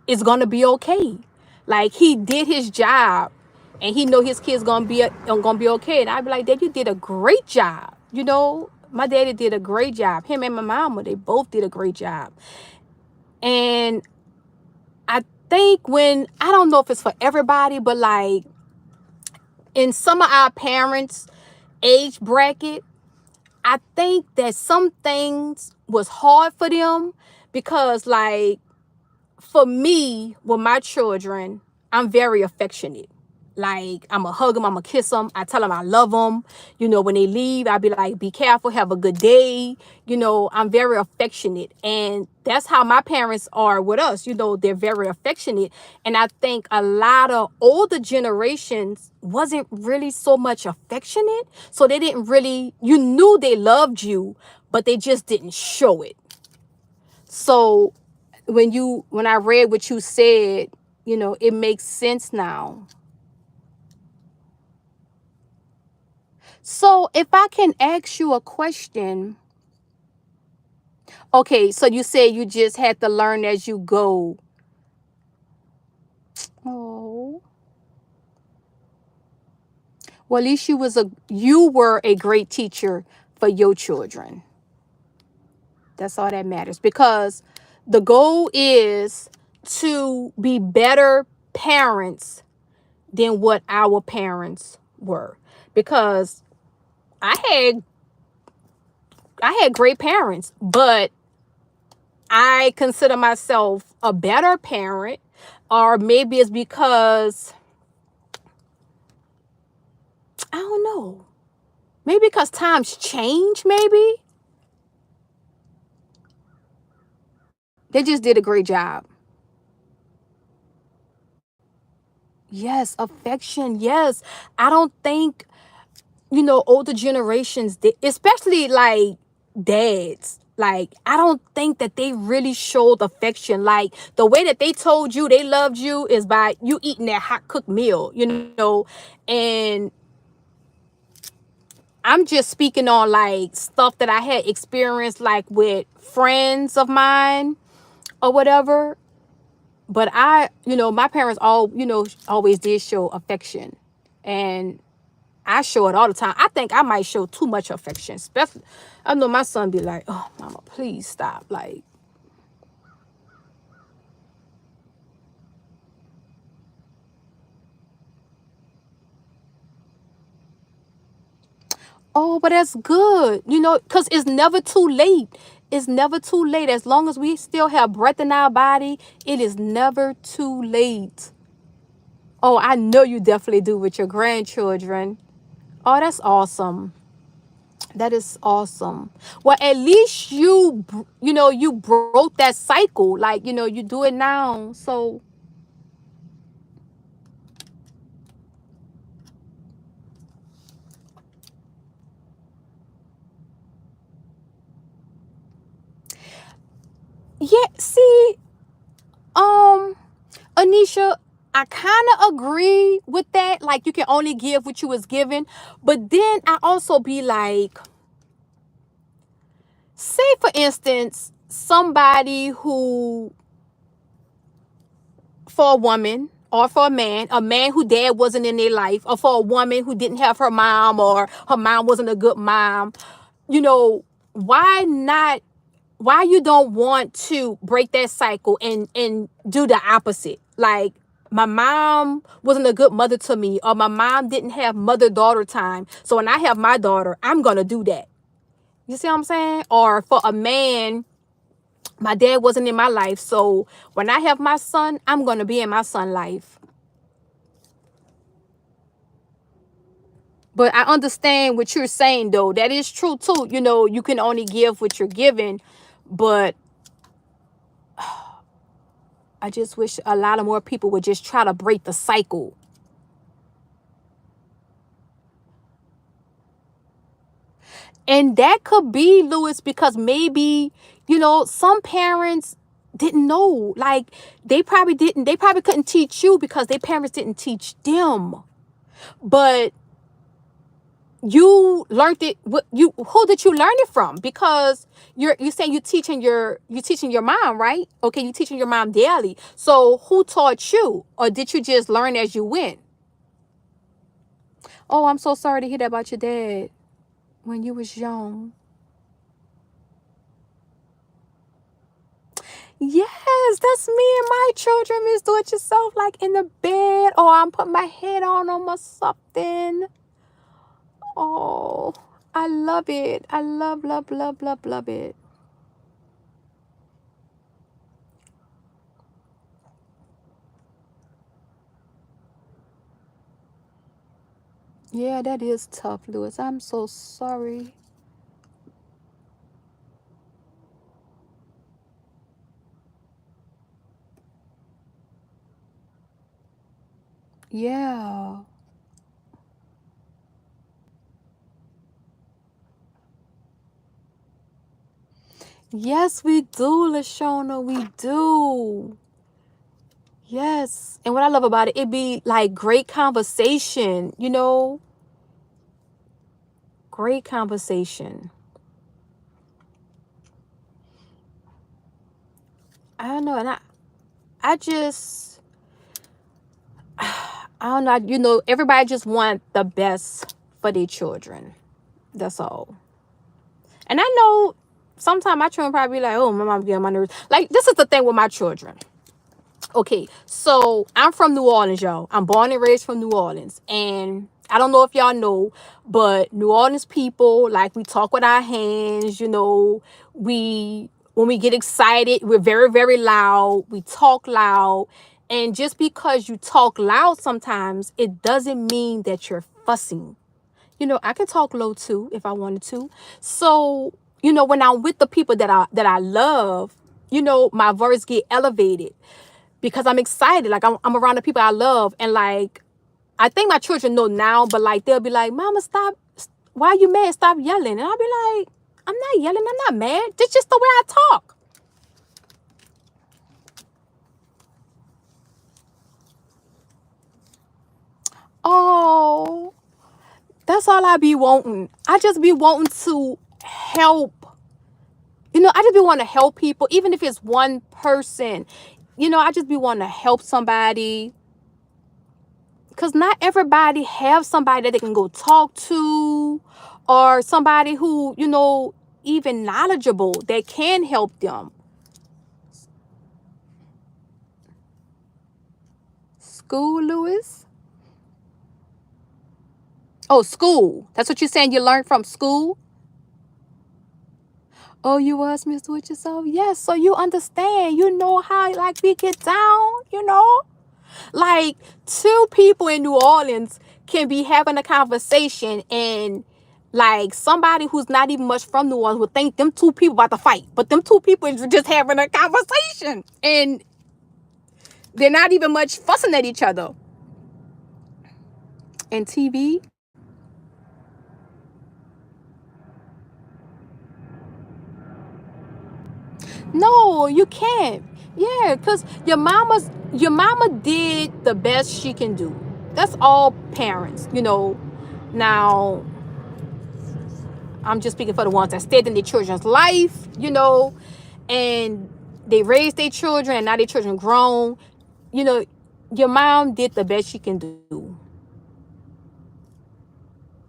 is going to be okay. Like he did his job and he know his kids gonna be okay. And I'd be like, Dad, you did a great job. My daddy did a great job. Him and my mama, they both did a great job. And I think I don't know if it's for everybody, but like in some of our parents' age bracket, I think that some things was hard for them because like for me, with my children, I'm very affectionate. Like, I'm going to hug them, I'm going to kiss them. I tell them I love them. When they leave, I'll be like, be careful, have a good day. I'm very affectionate. And that's how my parents are with us. They're very affectionate. And I think a lot of older generations wasn't really so much affectionate. So they didn't really, you knew they loved you, but they just didn't show it. So when I read what you said, it makes sense now. So if I can ask you a question, okay, so you said you just had to learn as you go. Oh, well, at least you were a great teacher for your children. That's all that matters because the goal is to be better parents than what our parents were, because I had I had great parents, but I consider myself a better parent, or maybe it's because I don't know. Maybe because times change, maybe. They just did a great job. Yes, affection. Yes. I don't think, older generations, especially like dads, like, I don't think that they really showed affection. Like, the way that they told you they loved you is by you eating that hot cooked meal. And I'm just speaking on like stuff that I had experienced, like with friends of mine or whatever. But my parents always did show affection, and I show it all the time. I think I might show too much affection, especially I know my son be like, "Oh, mama, please stop." Like, oh, but that's good, because it's never too late. It's never too late. As long as we still have breath in our body, it is never too late. Oh, I know you definitely do with your grandchildren. Oh, that's awesome. That is awesome. Well, at least you broke that cycle. Like, you do it now. So, yeah, see, um, Anisha, I kind of agree with that. Like, you can only give what you was given. But then I also be like, say for instance, somebody who, for a woman or for a man who dad wasn't in their life, or for a woman who didn't have her mom, or her mom wasn't a good mom, why not, why you don't want to break that cycle and do the opposite? Like, my mom wasn't a good mother to me, or my mom didn't have mother-daughter time, so when I have my daughter, I'm gonna do that. You see what I'm saying? Or for a man, my dad wasn't in my life, so when I have my son, I'm gonna be in my son's life. But I understand what you're saying, though. That is true too. You can only give what you're given, but I just wish a lot of more people would just try to break the cycle. And that could be, Lewis, because maybe, some parents didn't know. Like, they probably couldn't teach you because their parents didn't teach them. But you learned it. Who did you learn it from? Because you saying you teaching your mom, right? Okay, you teaching your mom daily. So who taught you, or did you just learn as you went? Oh, I'm so sorry to hear that about your dad when you was young. Yes, that's me and my children, Miss Do It Yourself, like in the bed, or I'm putting my head on them or something. Oh, I love it. I love, love, love, love, love it. Yeah, that is tough, Lewis. I'm so sorry. Yeah. Yes, we do, Lashona. We do. Yes. And what I love about it be like great conversation, great conversation. I don't know. And I just, I don't know. Everybody just want the best for their children. That's all. And I know sometimes my children probably be like, oh, my mom getting on my nerves. Like, this is the thing with my children. Okay, so I'm from New Orleans, y'all. I'm born and raised from New Orleans. And I don't know if y'all know, but New Orleans people, like, we talk with our hands, we when we get excited, we're very, very loud. We talk loud. And just because you talk loud sometimes, it doesn't mean that you're fussing. I can talk low too if I wanted to. So, when I'm with the people that I love, my voice get elevated because I'm excited. Like, I'm around the people I love. And like, I think my children know now, but like, they'll be like, Mama, stop. Why are you mad? Stop yelling. And I'll be like, I'm not yelling. I'm not mad. It's just the way I talk. Oh, that's all I be wanting. I just be wanting to help. I just be wanting to help people, even if it's one person. I just be wanting to help somebody. Because not everybody have somebody that they can go talk to, or somebody who, even knowledgeable that can help them. School, Lewis? Oh, school. That's what you're saying you learned from school? Oh, you was Miss Do It Yourself? Yes, so you understand. You know how, like, we get down. Like, two people in New Orleans can be having a conversation, and like, somebody who's not even much from New Orleans would think them two people about to fight. But them two people is just having a conversation, and they're not even much fussing at each other. And TV? No, you can't. Yeah, because your mama did the best she can do. That's all parents. Now, I'm just speaking for the ones that stayed in their children's life, and they raised their children, and now their children grown. You know, your mom did the best she can do.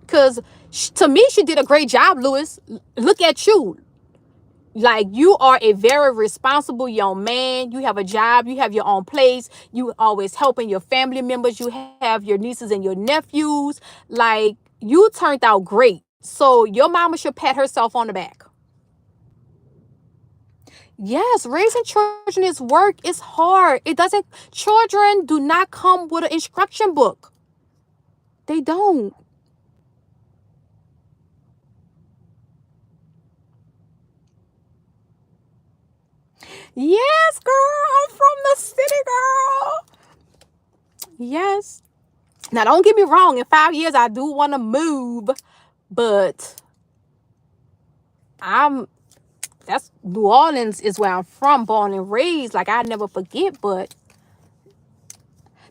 Because to me, she did a great job, Lewis. Look at you. Like, you are a very responsible young man. You have a job. You have your own place. You always helping your family members. You have your nieces and your nephews. Like, you turned out great. So your mama should pat herself on the back. Yes, raising children is work. It's hard. Children do not come with an instruction book. They don't. Yes, girl. I'm from the city, girl. Yes. Now, don't get me wrong. In 5 years, I do want to move, but I'm that's New Orleans is where I'm from, born and raised. Like, I never forget. But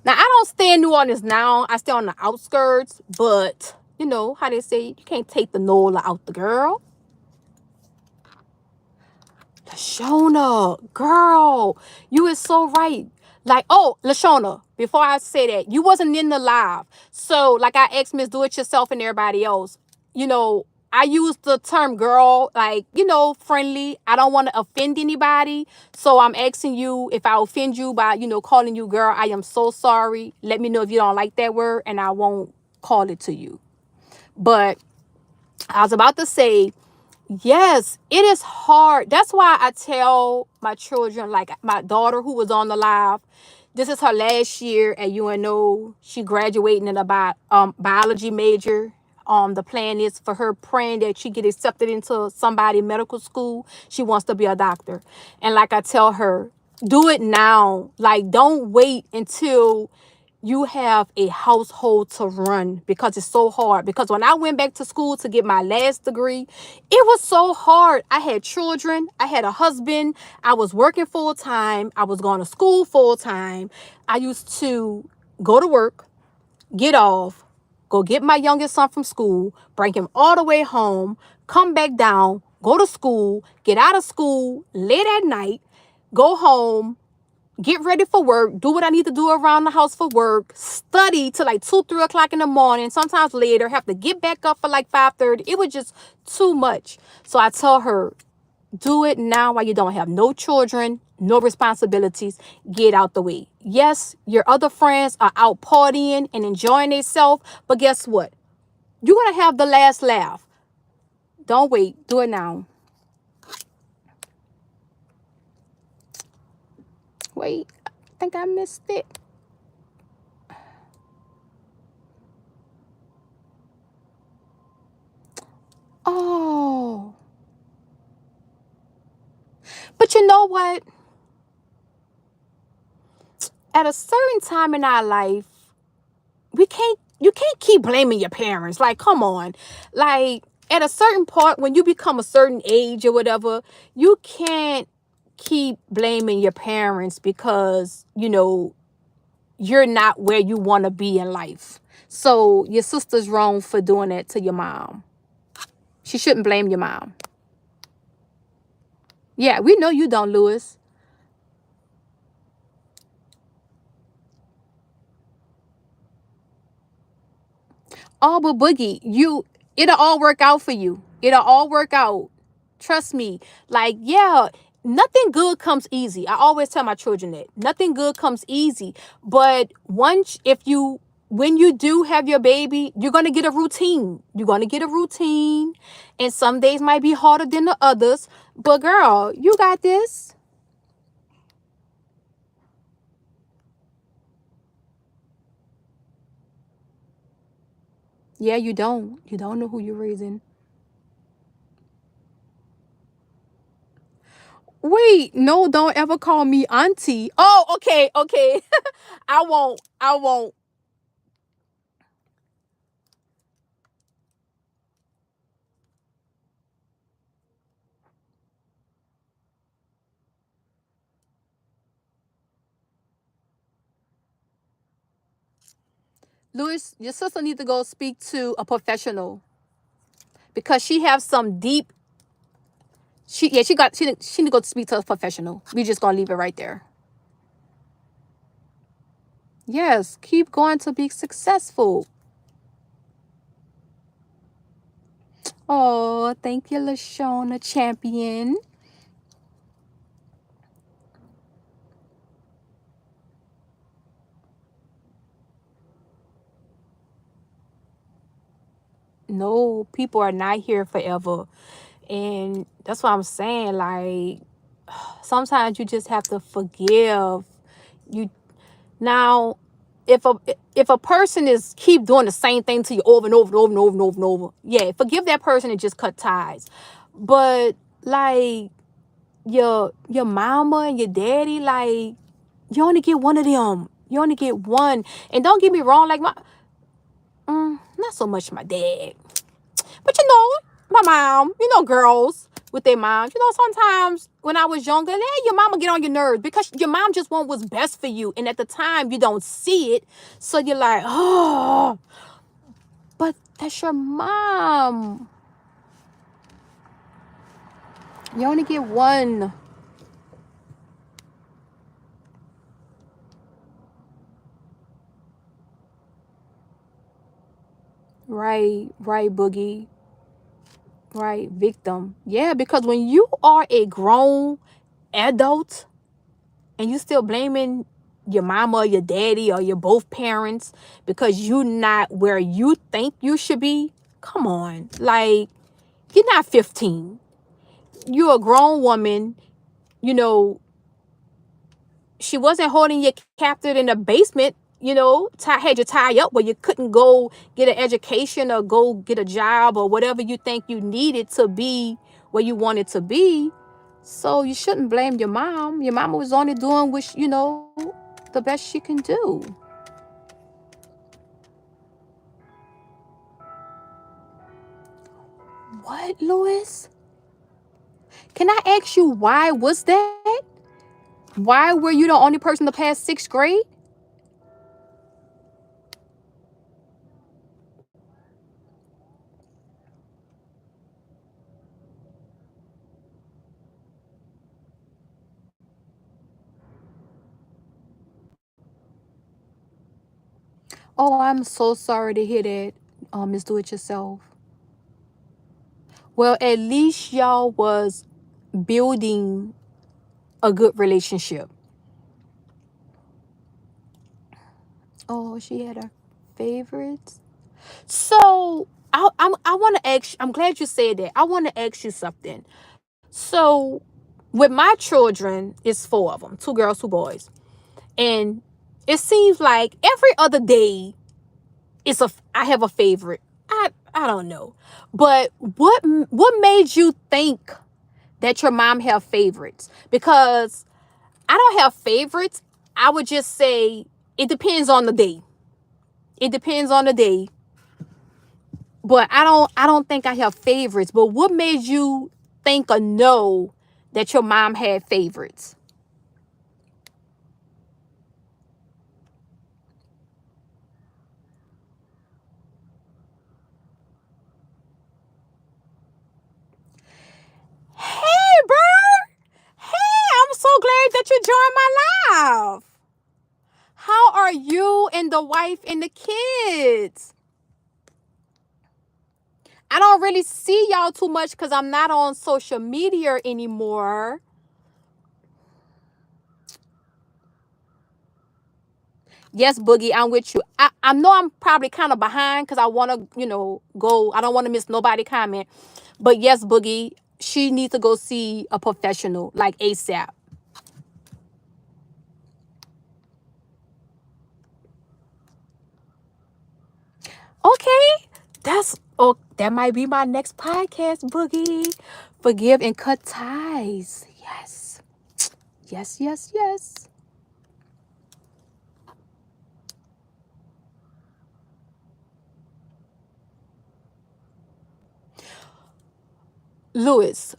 now, I don't stay in New Orleans now. I stay on the outskirts. But you know how they say, you can't take the Nola out the girl. Lashona, girl, you is so right. Like, oh, Lashona, before I say that, you wasn't in the live. So, like, I asked Miss Do It Yourself and everybody else, I use the term girl, like, friendly. I don't want to offend anybody. So I'm asking you, if I offend you by, calling you girl, I am so sorry. Let me know if you don't like that word, and I won't call it to you. But I was about to say, yes, it is hard. That's why I tell my children, like my daughter who was on the live, this is her last year at UNO. She graduating in a biology major. The plan is for her, praying that she get accepted into somebody medical school. She wants to be a doctor. And like I tell her, do it now. Like, don't wait until you have a household to run, because it's so hard. Because when I went back to school to get my last degree, it was so hard. I had children, I had a husband, I was working full time, I was going to school full time. I used to go to work, get off, go get my youngest son from school, bring him all the way home, come back down, go to school, get out of school late at night, go home, get ready for work, do what I need to do around the house for work, study till like 2, 3 o'clock in the morning, sometimes later, have to get back up for like 5:30. It was just too much. So I tell her, do it now while you don't have no children. no responsibilities, get out the way. Yes, your other friends are out partying and enjoying themselves, but guess what? You're going to have the last laugh. Don't wait. Do it now. Wait, I think I missed it. Oh, but you know what? At a certain time in our life, you can't keep blaming your parents. Like, come on. Like, at a certain point, when you become a certain age or whatever, you can't keep blaming your parents because, you're not where you want to be in life. So your sister's wrong for doing that to your mom. She shouldn't blame your mom. Yeah, we know you don't, Lewis. Oh, but Boogie, it'll all work out for you. It'll all work out. Trust me. Like, yeah, nothing good comes easy. I always tell my children that. Nothing good comes easy. But when you do have your baby, you're going to get a routine. You're going to get a routine. And some days might be harder than the others. But girl, you got this. Yeah, you don't. You don't know who you're raising. Wait, no, don't ever call me auntie. Oh, okay, okay. I won't. I won't. Louis, your sister needs to go speak to a professional because she has some deep. She need to go speak to a professional. We just gonna leave it right there. Yes, keep going to be successful. Oh, thank you, Lashona champion. No, people are not here forever. And that's what I'm saying. Like, sometimes you just have to forgive. You now, if a person is keep doing the same thing to you over and over and over and over and over and over, yeah, forgive that person and just cut ties. But like your mama and your daddy, like you only get one of them. You only get one. And don't get me wrong, like not so much my dad. But my mom, girls with their moms, sometimes when I was younger, your mama get on your nerves because your mom just want what's best for you. And at the time, you don't see it. So you're like, oh, but that's your mom. You only get one. Right, right, Boogie. Right, victim. Yeah, because when you are a grown adult, and you still blaming your mama or your daddy or your both parents because you not where you think you should be, come on. Like, you're not 15. You're a grown woman. You know, she wasn't holding you captive in the basement, had you tied up where you couldn't go get an education or go get a job or whatever you think you needed to be where you wanted to be. So you shouldn't blame your mom. Your mama was only doing what, the best she can do. What, Louis? Can I ask you why was that? Why were you the only person to pass sixth grade? Oh, I'm so sorry to hear that, Miss Do It Yourself. Well, at least y'all was building a good relationship. Oh, she had her favorites. So I want to ask. I'm glad you said that. I want to ask you something. So with my children, it's four of them, two girls, two boys, and it seems like every other day I have a favorite. I don't know, but what made you think that your mom have favorites? Because I don't have favorites. I would just say it depends on the day. It depends on the day. But I don't think I have favorites. But what made you think or know that your mom had favorites? Hey, Bird. Hey, I'm so glad that you joined my live. How are you and the wife and the kids? I don't really see y'all too much because I'm not on social media anymore. Yes, Boogie, I'm with you. I know I'm probably kind of behind because I want to, go. I don't want to miss nobody comment. But yes, Boogie, she needs to go see a professional like ASAP. Okay, that might be my next podcast, Boogie. Forgive and cut ties. Yes, yes, yes, yes. Lewis.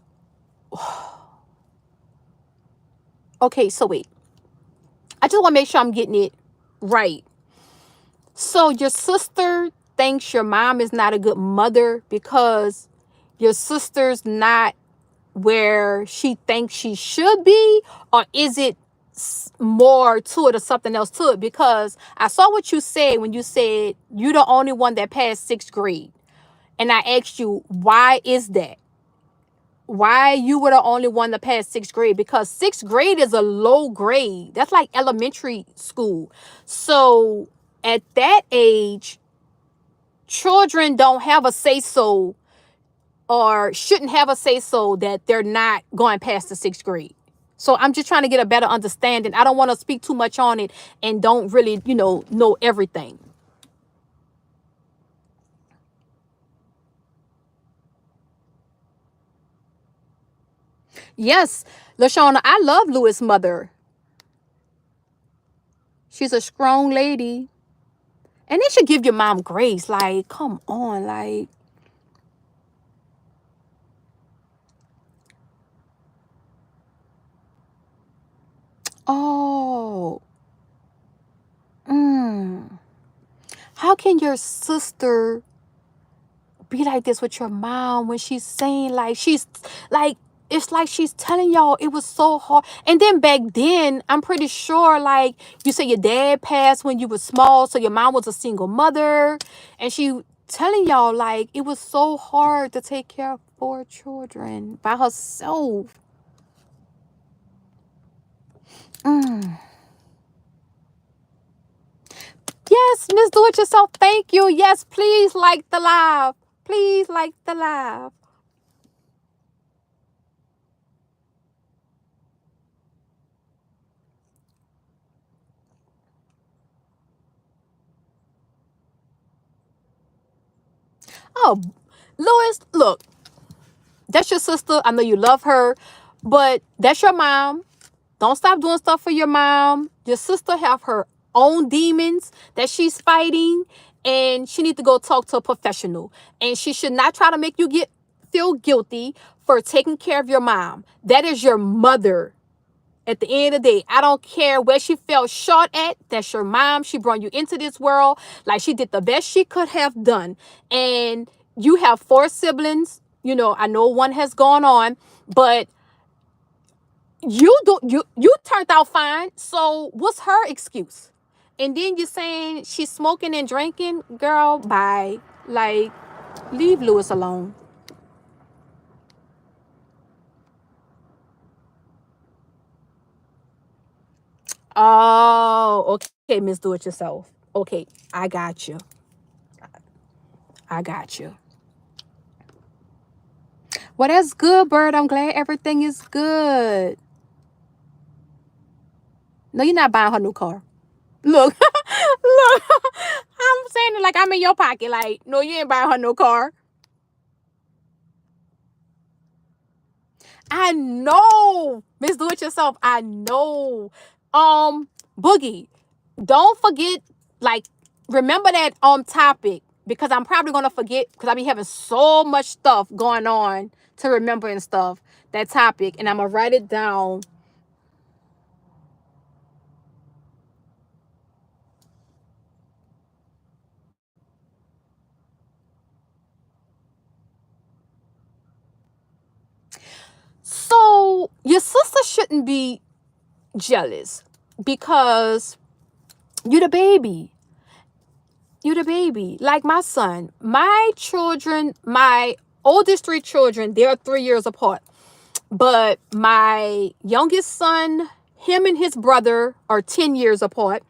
Okay, so wait. I just want to make sure I'm getting it right. So your sister thinks your mom is not a good mother because your sister's not where she thinks she should be, or is it more to it or something else to it? Because I saw what you said when you said you're the only one that passed sixth grade, and I asked you why is that? Why you were the only one that passed sixth grade? Because sixth grade is a low grade. That's like elementary school. So at that age, children don't have a say so or shouldn't have a say so that they're not going past the sixth grade. So I'm just trying to get a better understanding. I don't want to speak too much on it and don't really, know everything. Yes, LaShawna, I love Lewis' mother. She's a strong lady. And they should give your mom grace. Like, come on. Like, oh, mm. How can your sister be like this with your mom when she's saying like she's like it's like she's telling y'all it was so hard. And then back then, I'm pretty sure like you said your dad passed when you were small, so your mom was a single mother, and she telling y'all like it was so hard to take care of four children by herself. Mm. Yes, Miss Do It Yourself. Thank you. Yes, please like the live. Please like the live. Oh, Lois, look, that's your sister. I know you love her, but that's your mom. Don't stop doing stuff for your mom. Your sister have her own demons that she's fighting, and she need to go talk to a professional. And she should not try to make you feel guilty for taking care of your mom. That is your mother. At the end of the day, I don't care where she fell short at. That's your mom. She brought you into this world. Like she did the best she could have done. And you have four siblings. I know one has gone on, but you turned out fine. So what's her excuse? And then you're saying she's smoking and drinking. Girl, bye. Like, leave Lewis alone. Oh, okay, Miss Do It Yourself. Okay, I got you. I got you. Well, that's good, Bird. I'm glad everything is good. No, you're not buying her new car. Look, look. I'm saying it like I'm in your pocket. Like, no, you ain't buying her no car. I know, Miss Do It Yourself. I know. Boogie, don't forget, like, remember that topic, because I'm probably gonna forget because I be having so much stuff going on to remember and stuff. That topic, and I'm gonna write it down. So your sister shouldn't be jealous because you the baby. You the baby. Like my son, my children, my oldest three children, they're 3 years apart. But my youngest son, him and his brother are 10 years apart.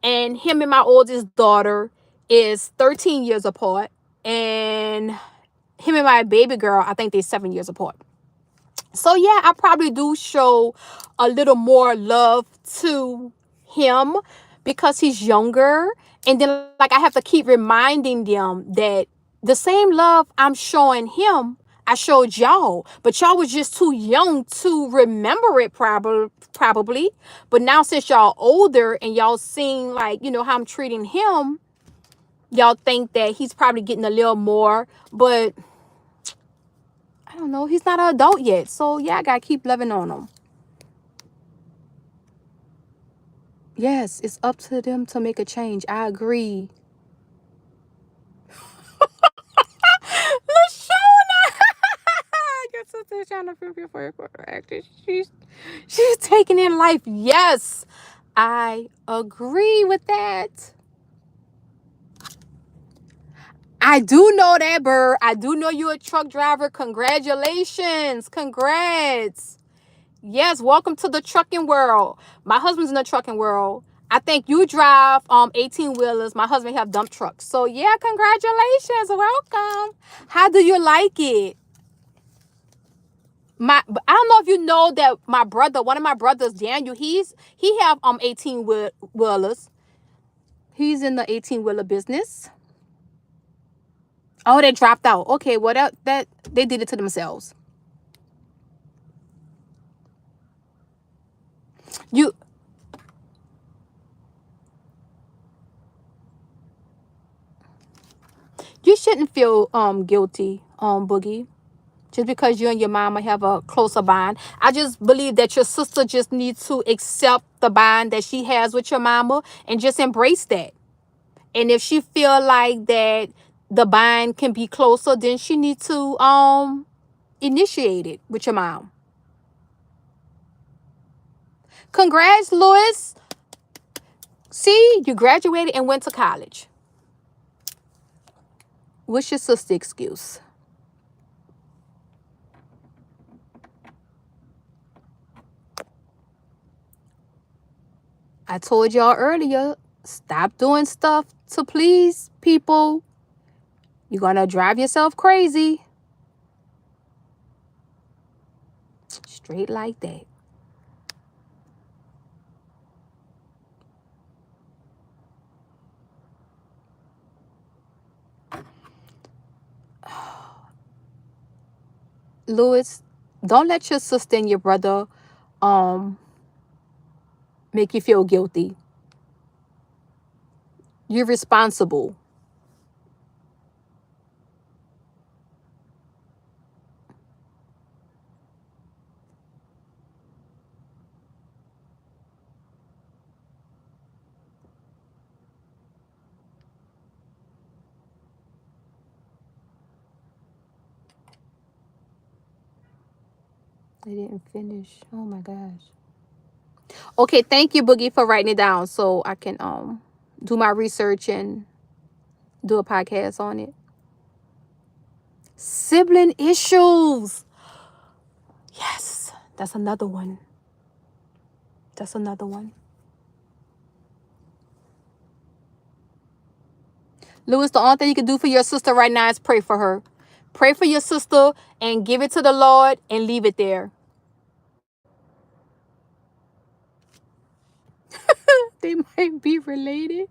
And him and my oldest daughter is 13 years apart. And him and my baby girl, I think they're 7 years apart. So yeah, I probably do show a little more love to him because he's younger. And then like I have to keep reminding them that the same love I'm showing him, I showed y'all. But y'all was just too young to remember it probably. But now since y'all older and y'all seeing like, how I'm treating him, y'all think that he's probably getting a little more. But I don't know. He's not an adult yet. So yeah, I gotta keep loving on him. Yes, it's up to them to make a change. I agree. Lashona! Your sister's trying to prepare for your acting. She's taking in life. Yes. I agree with that. I do know that, Bird. I do know you're a truck driver. Congratulations. Congrats. Yes, welcome to the trucking world. My husband's in the trucking world. I think you drive 18 wheelers. My husband have dump trucks. So yeah, congratulations. Welcome. How do you like it? I don't know if you know that my brother, one of my brothers, Daniel, he have 18 wheelers. He's in the 18 wheeler business. Oh, they dropped out. Okay, well that they did it to themselves. You you shouldn't feel guilty, Boogie, just because you and your mama have a closer bond. I just believe that your sister just needs to accept the bond that she has with your mama and just embrace that. And if she feel like that the bond can be closer, then she needs to initiate it with your mom. Congrats, Louis. See, you graduated and went to college. What's your sister excuse? I told y'all earlier, stop doing stuff to please people. You're going to drive yourself crazy. Straight like that. Louis, don't let your sister and your brother um make you feel guilty. You're responsible. They didn't finish. Oh my gosh. Okay, thank you, Boogie, for writing it down so I can do my research and do a podcast on it. Sibling issues. Yes, that's another one. That's another one. Lewis, the only thing you can do for your sister right now is pray for her. Pray for your sister and give it to the Lord and leave it there. They might be related.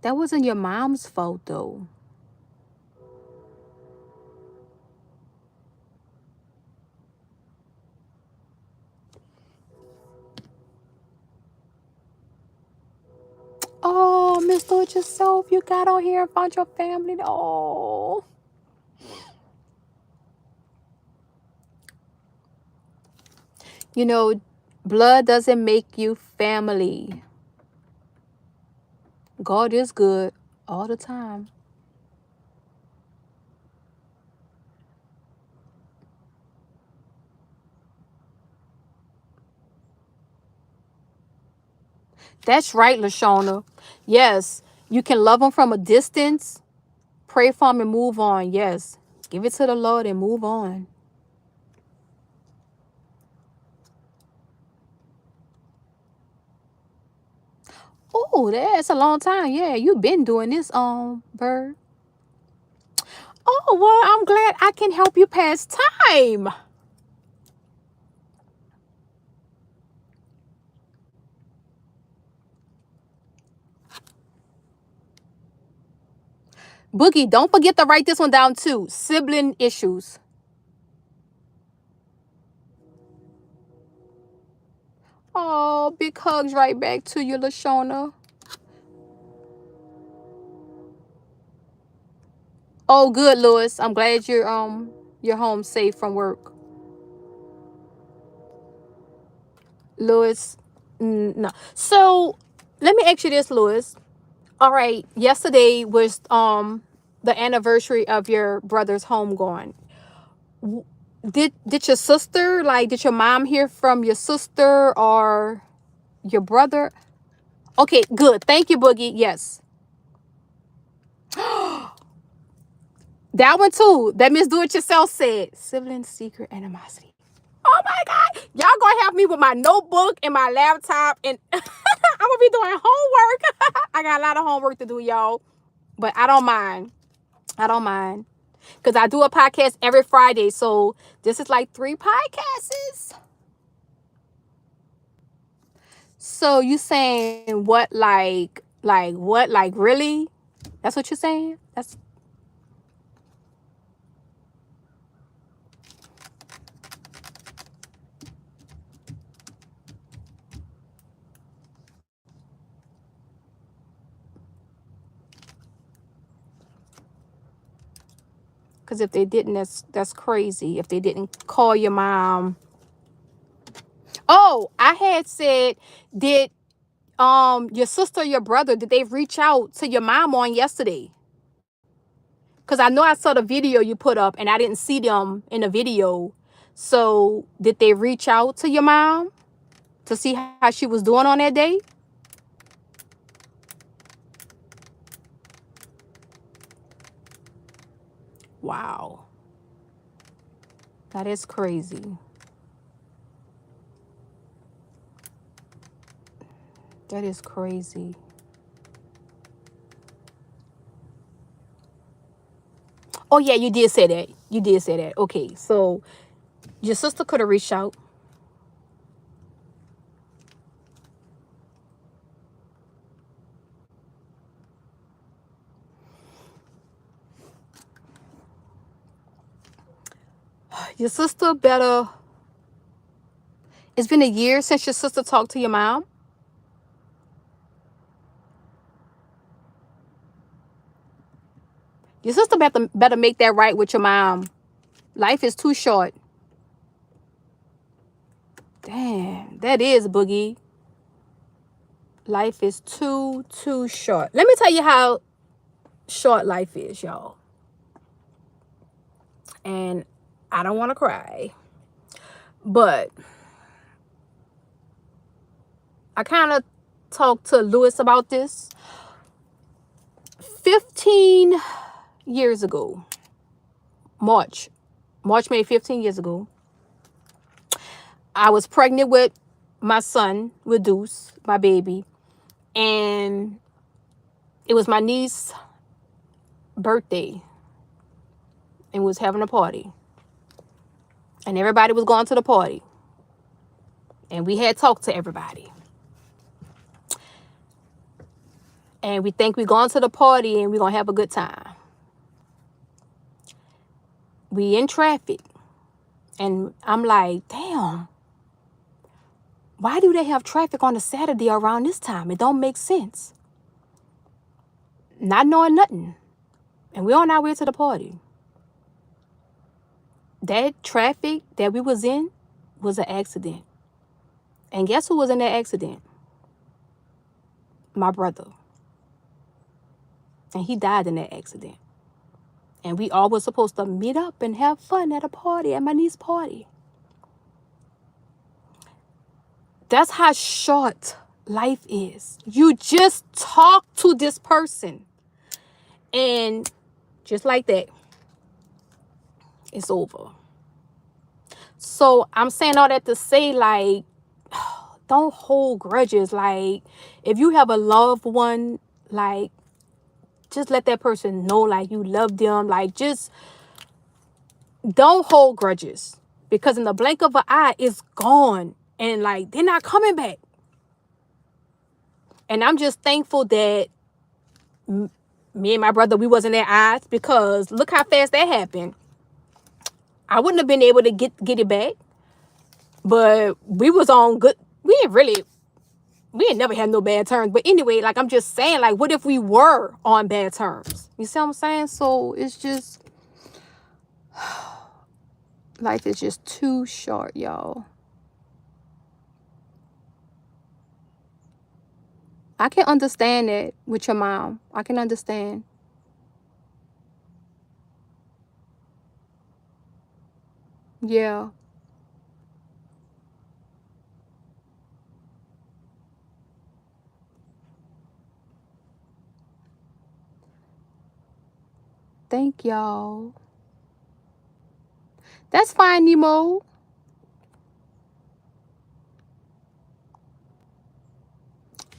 That wasn't your mom's fault, though. Oh, Miss Do It Yourself, you got on here and found your family. Oh. You know, blood doesn't make you family. God is good all the time. That's right, Lashona. Yes, you can love them from a distance, pray for them and move on. Yes, give it to the Lord and move on. Oh, that's a long time. Yeah, you've been doing this, Bird. Oh, well, I'm glad I can help you pass time. Boogie, don't forget to write this one down too. Sibling issues. Oh, big hugs right back to you, Lashona. Oh, good, Lewis. I'm glad you're home safe from work. Lewis, no. So let me ask you this, Lewis. All right, yesterday was the anniversary of your brother's homegoing. Did your sister, like, did your mom hear from your sister or your brother? Okay, good. Thank you, Boogie. Yes. That one too. That Miss Do It Yourself said. Sibling secret animosity. Oh my God. Y'all gonna have me with my notebook and my laptop and I'm gonna be doing homework. I got a lot of homework to do, y'all. But I don't mind. I don't mind. Because I do a podcast every Friday. So this is like 3 podcasts. So you saying what, what, like really? That's what you're saying? That's because if they didn't, that's crazy. If they didn't call your mom. Oh, I had said, did your sister, your brother, did they reach out to your mom on yesterday? Because I know I saw the video you put up and I didn't see them in the video. So did they reach out to your mom to see how she was doing on that day? Wow. That is crazy. That is crazy. Oh, yeah, you did say that. You did say that. Okay, so your sister could have reached out. Your sister better. It's been a year since your sister talked to your mom. Your sister better make that right with your mom. Life is too short. Damn, that is, Boogie. Life is too short. Let me tell you how short life is, y'all. And I don't want to cry, but I kind of talked to Lewis about this 15 years ago, March March, May, 15 years ago. I was pregnant with my son, with Deuce, my baby. And it was my niece's birthday. And we was having a party. And everybody was going to the party. And we had talked to everybody. And we think we're going to the party and we're going to have a good time. We in traffic. And I'm like, damn. Why do they have traffic on a Saturday around this time? It don't make sense. Not knowing nothing. And we're on our way to the party. That traffic that we was in was an accident. And guess who was in that accident? My brother. And he died in that accident. And we all were supposed to meet up and have fun at a party, at my niece's party. That's how short life is. You just talk to this person. And just like that, it's over. So I'm saying all that to say, like, don't hold grudges. Like, if you have a loved one, like, just let that person know, like, you love them. Like, just don't hold grudges. Because in the blink of an eye, it's gone. And, like, they're not coming back. And I'm just thankful that me and my brother, we wasn't at odds. Because look how fast that happened. I wouldn't have been able to get it back. But we was on good. We ain't never had no bad terms. But anyway, like, I'm just saying, like, what if we were on bad terms? You see what I'm saying? So it's just, life is just too short, y'all. I can understand that with your mom. I can understand. Yeah. Thank y'all. That's fine, Nemo.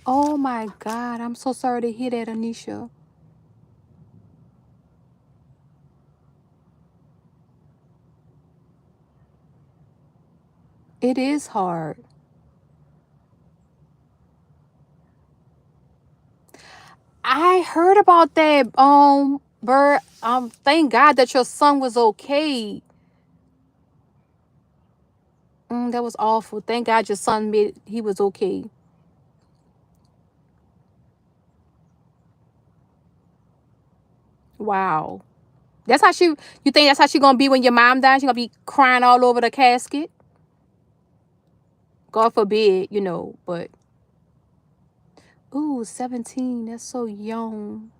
Oh my God. I'm so sorry to hear that, Anisha. It is hard. I heard about that, Bird. Thank God that your son was okay. That was awful. Thank God your son he was okay. Wow. That's how you think that's how she gonna be when your mom dies? She gonna be crying all over the casket? God forbid, but ooh, 17, that's so young.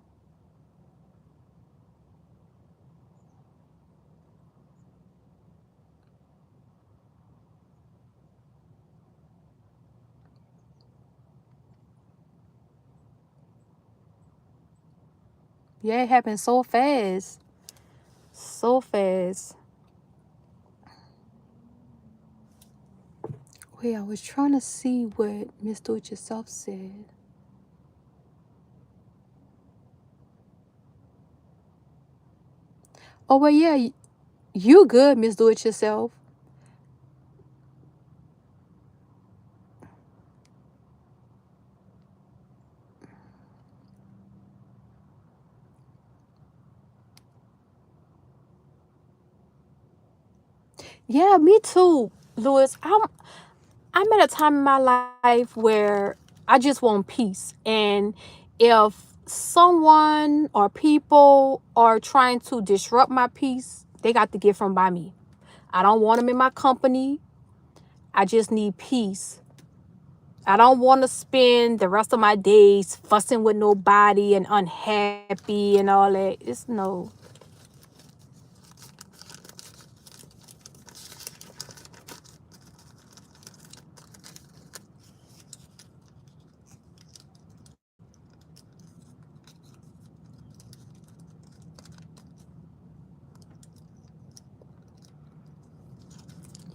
Yeah, it happened so fast. So fast. Wait, I was trying to see what Miss Do It Yourself said. Oh well, yeah, you good, Miss Do It Yourself. Yeah, me too, Louis. I'm at a time in my life where I just want peace. And if someone or people are trying to disrupt my peace, they got to get from by me. I don't want them in my company. I just need peace. I don't want to spend the rest of my days fussing with nobody and unhappy and all that. It's no.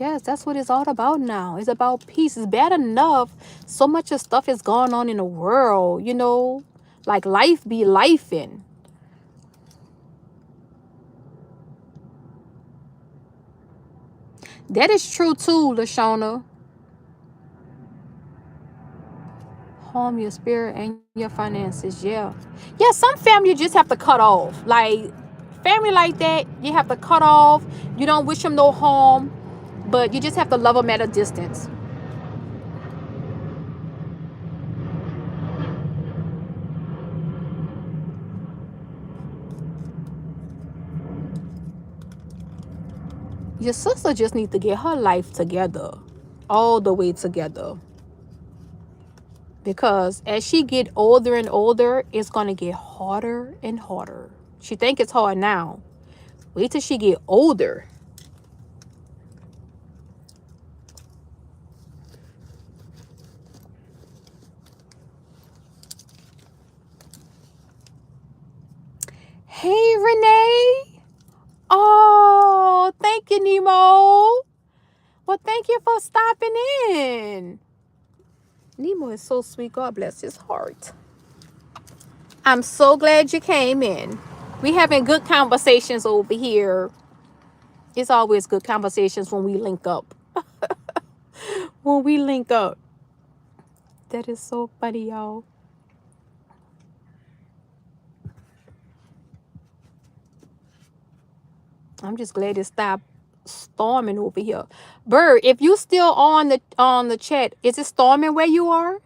Yes, that's what it's all about now. It's about peace. It's bad enough. So much of stuff is going on in the world, like life be life in. That is true too, Lashona. Harm your spirit and your finances. Yeah. Yeah, some family you just have to cut off. Like family like that, you have to cut off. You don't wish them no harm, but you just have to love them at a distance. Your sister just needs to get her life together. All the way together. Because as she get older and older, it's gonna get harder and harder. She think it's hard now. Wait till she get older. Hey, Renee. Oh, thank you, Nemo. Well, thank you for stopping in. Nemo is so sweet. God bless his heart. I'm so glad you came in. We having good conversations over here. It's always good conversations when we link up. When we link up. That is so funny, y'all. I'm just glad it stopped storming over here. Bird, if you still on the chat, is it storming where you are?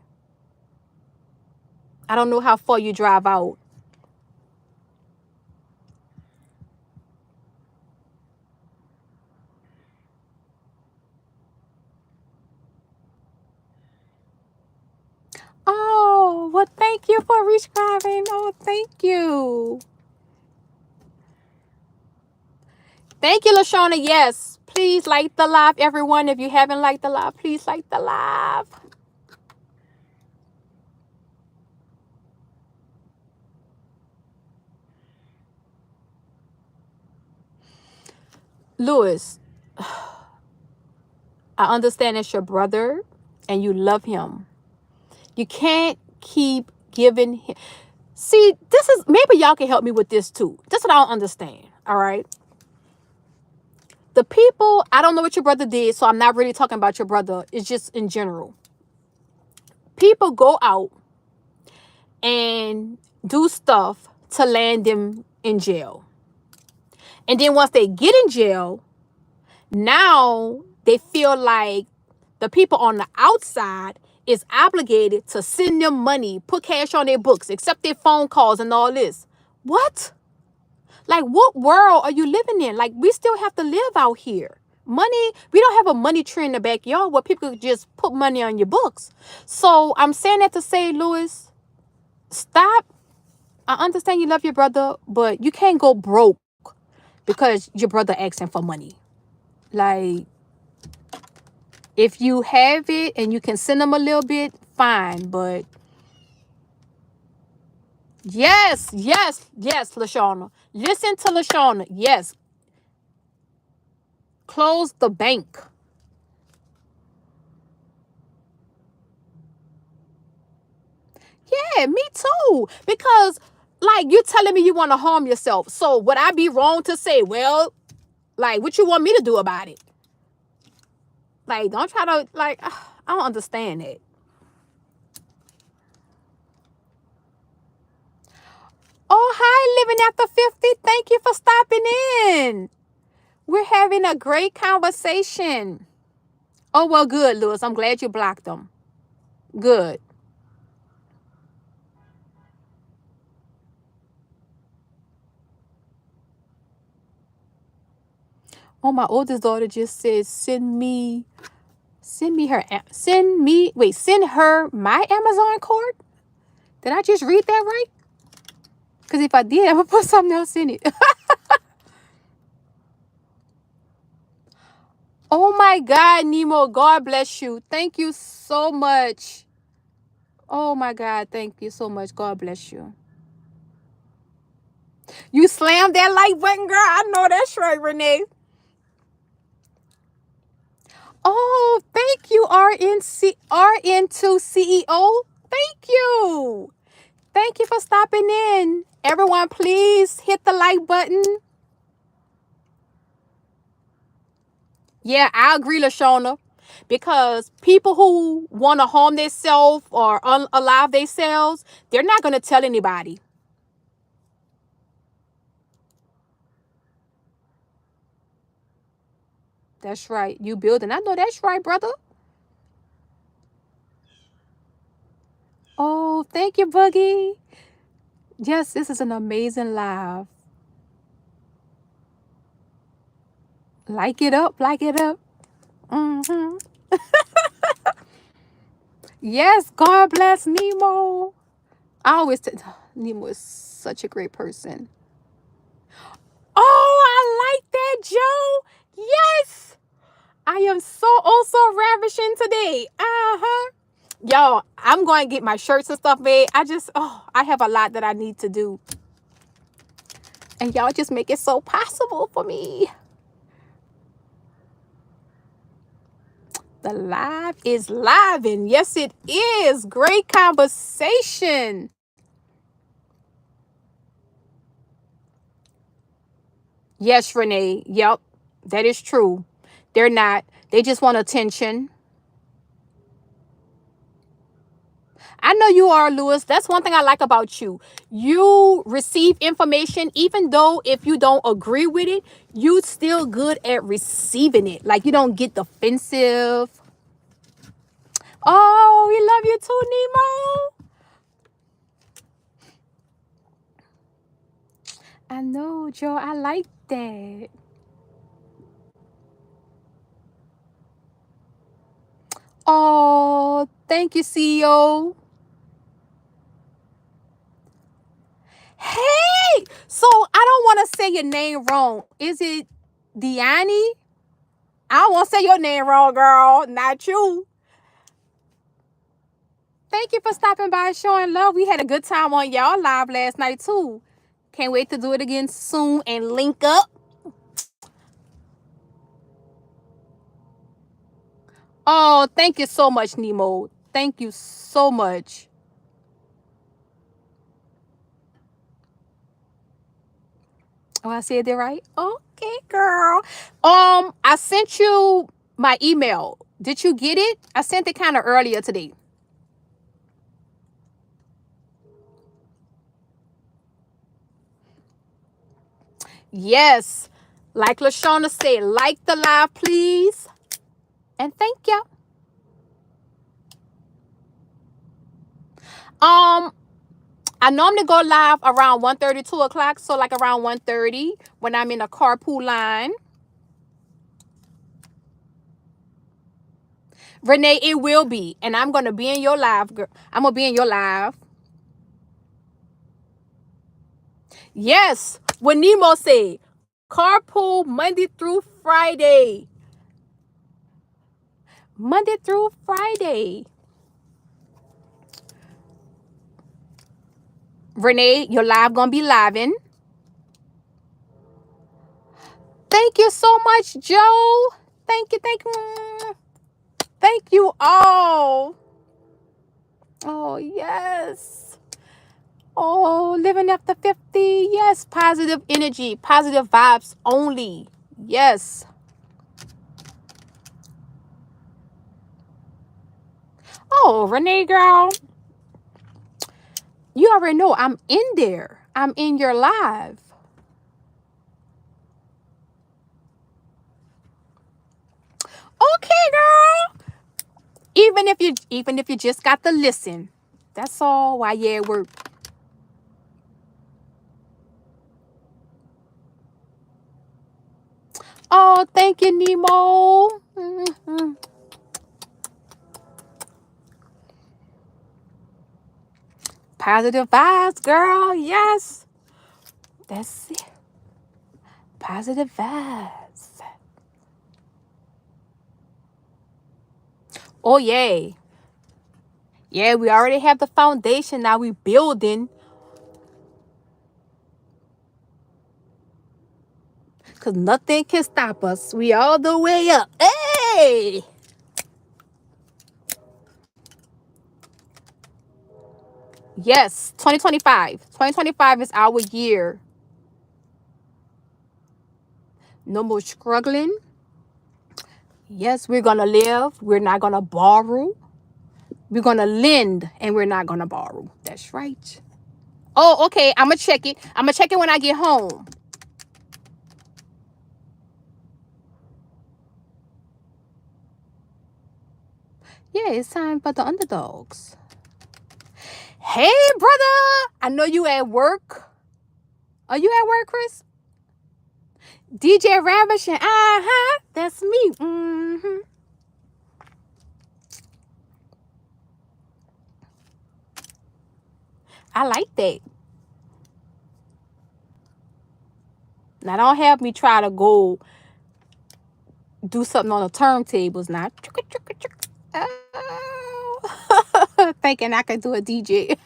I don't know how far you drive out. Oh, well, thank you for rescribing. Oh, thank you. Thank you, Lashona. Yes, please like the live, everyone. If you haven't liked the live, please like the live. Lewis, I understand it's your brother and you love him. You can't keep giving him. See, this is, maybe y'all can help me with this too. This is what I don't understand. All right. The people, I don't know what your brother did, so I'm not really talking about your brother. It's just in general. People go out and do stuff to land them in jail. And then once they get in jail, now they feel like the people on the outside is obligated to send them money, put cash on their books, accept their phone calls and all this. What? Like, what world are you living in? Like, we still have to live out here. Money, we don't have a money tree in the backyard where people just put money on your books. So I'm saying that to say, Lewis, stop. I understand you love your brother, but you can't go broke because your brother asking for money. Like, if you have it and you can send them a little bit, fine. But yes, Lashona. Listen to Lashona. Yes. Close the bank. Yeah, me too. Because, like, you're telling me you want to harm yourself. So would I be wrong to say, well, like, what you want me to do about it? Like, don't try to, like, I don't understand it. Oh, hi, Living After 50. Thank you for stopping in. We're having a great conversation. Oh, well, good, Lewis. I'm glad you blocked them. Good. Oh, my oldest daughter just said, send her my Amazon card. Did I just read that right? Because if I did, I would put something else in it. Oh my God, Nemo. God bless you. Thank you so much. Oh my God. Thank you so much. God bless you. You slammed that like button, girl. I know that's right, Renee. Oh, thank you, RN2CEO. Thank you. Thank you for stopping in. Everyone, please hit the like button. Yeah, I agree, Lashona. Because people who want to harm themselves or unalive themselves, they're not going to tell anybody. That's right. You building. I know that's right, brother. Oh, thank you, Boogie. Yes, this is an amazing live. Like it up, like it up. Hmm. Yes, God bless Nemo. I always Nemo is such a great person. Oh, I like that, Joe. Yes, I am so also ravishing today. Y'all, I'm going to get my shirts and stuff made. I have a lot that I need to do. And y'all just make it so possible for me. The live is live, and yes, it is. Great conversation. Yes, Renee. Yep, that is true. They're not. They just want attention. I know you are, Lewis. That's one thing I like about you. You receive information, even though if you don't agree with it, you still good at receiving it. Like you don't get defensive. Oh, we love you too, Nemo. I know, Joe. I like that. Oh, thank you, CEO. Hey, so I don't want to say your name wrong. Is it Diani? I don't want to say your name wrong, girl. Not you. Thank you for stopping by and showing love. We had a good time on y'all live last night, too. Can't wait to do it again soon and link up. Oh, thank you so much, Nemo. Thank you so much. Oh, I said that right? Okay, girl. I sent you my email. Did you get it? I sent it kind of earlier today. Yes. Like LaShawna said, like the live, please. And thank you. Um, I normally go live around 1:30, 2 o'clock. So like around 1:30 when I'm in a carpool line. Renee, it will be. And I'm gonna be in your live, girl. I'm gonna be in your live. Yes. What Nemo said. Carpool Monday through Friday. Monday through Friday. Renee, your live gonna be living. Thank you so much, Joe. Thank you, thank you. Thank you all. Oh, yes. Oh, living after 50. Yes, positive energy, positive vibes only. Yes. Oh, Renee, girl, you already know I'm in there. I'm in your live. Okay, girl. Even if you just got to listen. That's all why yeah it work. Oh, thank you, Nemo. Mm-hmm. Positive vibes, girl. Yes. That's it. Positive vibes. Oh, yay. Yeah, we already have the foundation. Now we building. Because nothing can stop us. We all the way up. Hey! Yes, 2025. 2025 is our year. No more struggling. Yes, we're going to live. We're not going to borrow. We're going to lend and we're not going to borrow. That's right. Oh, okay. I'm going to check it. I'm going to check it when I get home. Yeah, it's time for the underdogs. Hey, brother. I know you at work. Are you at work, Chris? DJ Ravishing. Uh-huh. That's me. Mm-hmm. I like that. Now, don't have me try to go do something on the turntables now. Oh. Thinking I could do a DJ.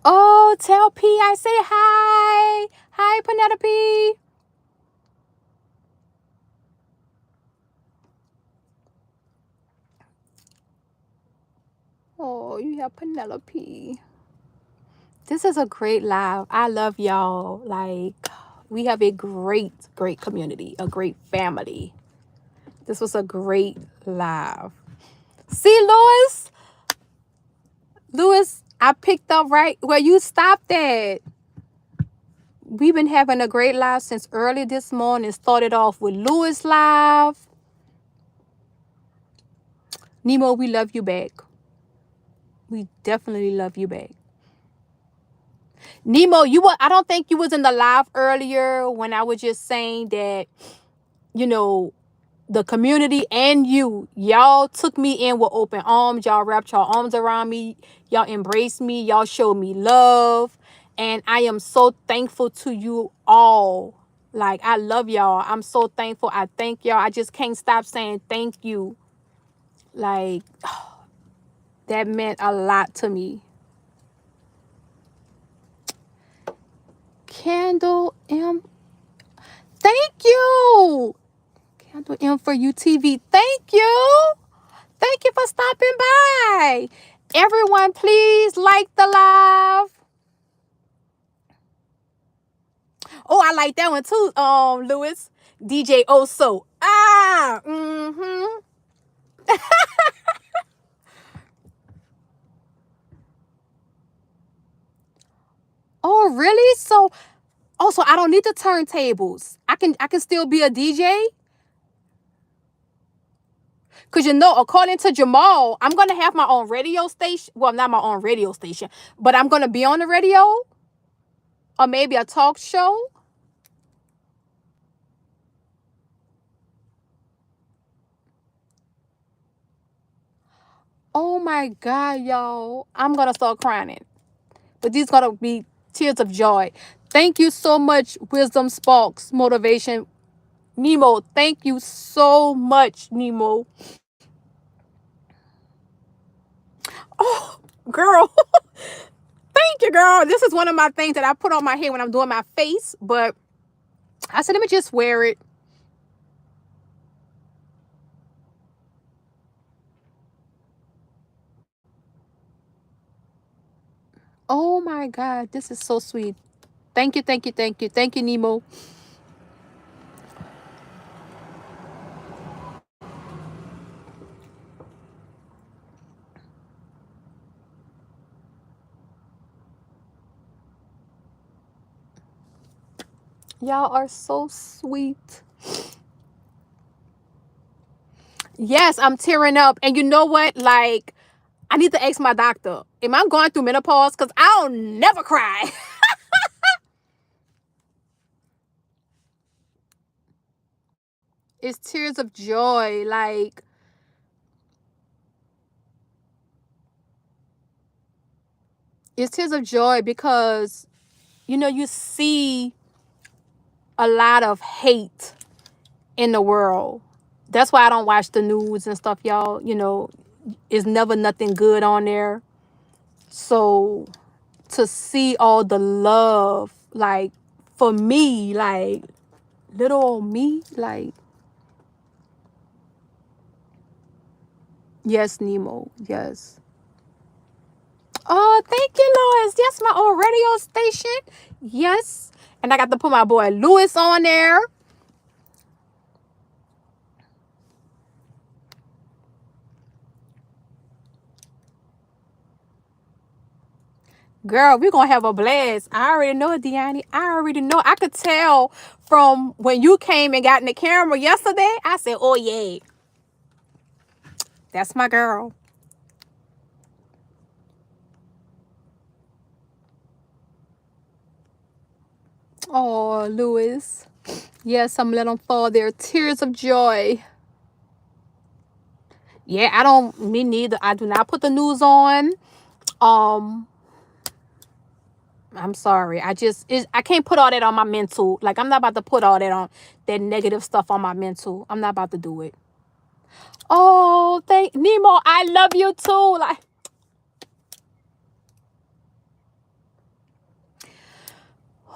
Oh, tell P I say hi. Hi, Penelope. Oh, you have Penelope. This is a great live. I love y'all. Like, we have a great, great community, a great family. This was a great live. See, Lewis? Lewis, I picked up right where you stopped at. We've been having a great live since early this morning. Started off with Lewis live. Nemo, we love you back. We definitely love you back. Nemo, I don't think you was in the live earlier when I was just saying that, you know, the community and y'all took me in with open arms. Y'all wrapped your arms around me. Y'all embraced me. Y'all showed me love. And I am so thankful to you all. Like, I love y'all. I'm so thankful. I thank y'all. I just can't stop saying thank you. Like, that meant a lot to me. Candle M. Thank you. Candle M for UTV. Thank you. Thank you for stopping by. Everyone, please like the live. Oh, I like that one too, Lewis. DJ Oso. Ah, mm-hmm. Oh, really? So, also, I don't need the turntables. I can still be a DJ. Cause according to Jamal, I'm gonna have my own radio station. Well, not my own radio station, but I'm gonna be on the radio or maybe a talk show. Oh my God, y'all. I'm gonna start crying. But these gonna be tears of joy. Thank you so much, Wisdom Sparks Motivation. Nemo, thank you so much, Nemo. Oh, girl. Thank you, girl. This is one of my things that I put on my hair when I'm doing my face, but I said, let me just wear it. Oh my God, this is so sweet. Thank you, thank you, thank you. Thank you, Nemo. Y'all are so sweet. Yes, I'm tearing up. And you know what? Like, I need to ask my doctor, am I going through menopause? Because I'll never cry. It's tears of joy. Like, it's tears of joy because, you see a lot of hate in the world. That's why I don't watch the news and stuff, y'all. It's never nothing good on there. So to see all the love, like, for me, like, little old me, like, Yes, Nemo. Yes. Oh, thank you, Louis. Yes, my old radio station. Yes. And I got to put my boy Louis on there. Girl, we're going to have a blast. I already know it, Deanne. I already know. I could tell from when you came and got in the camera yesterday. I said, oh, yeah. That's my girl. Oh, Louis. Yes, I'm letting them fall there. Tears of joy. Yeah, me neither. I do not put the news on. Um, I'm sorry. I can't put all that on my mental. Like, I'm not about to put all that negative stuff on my mental. I'm not about to do it. Oh, thank Nemo. I love you too. Like,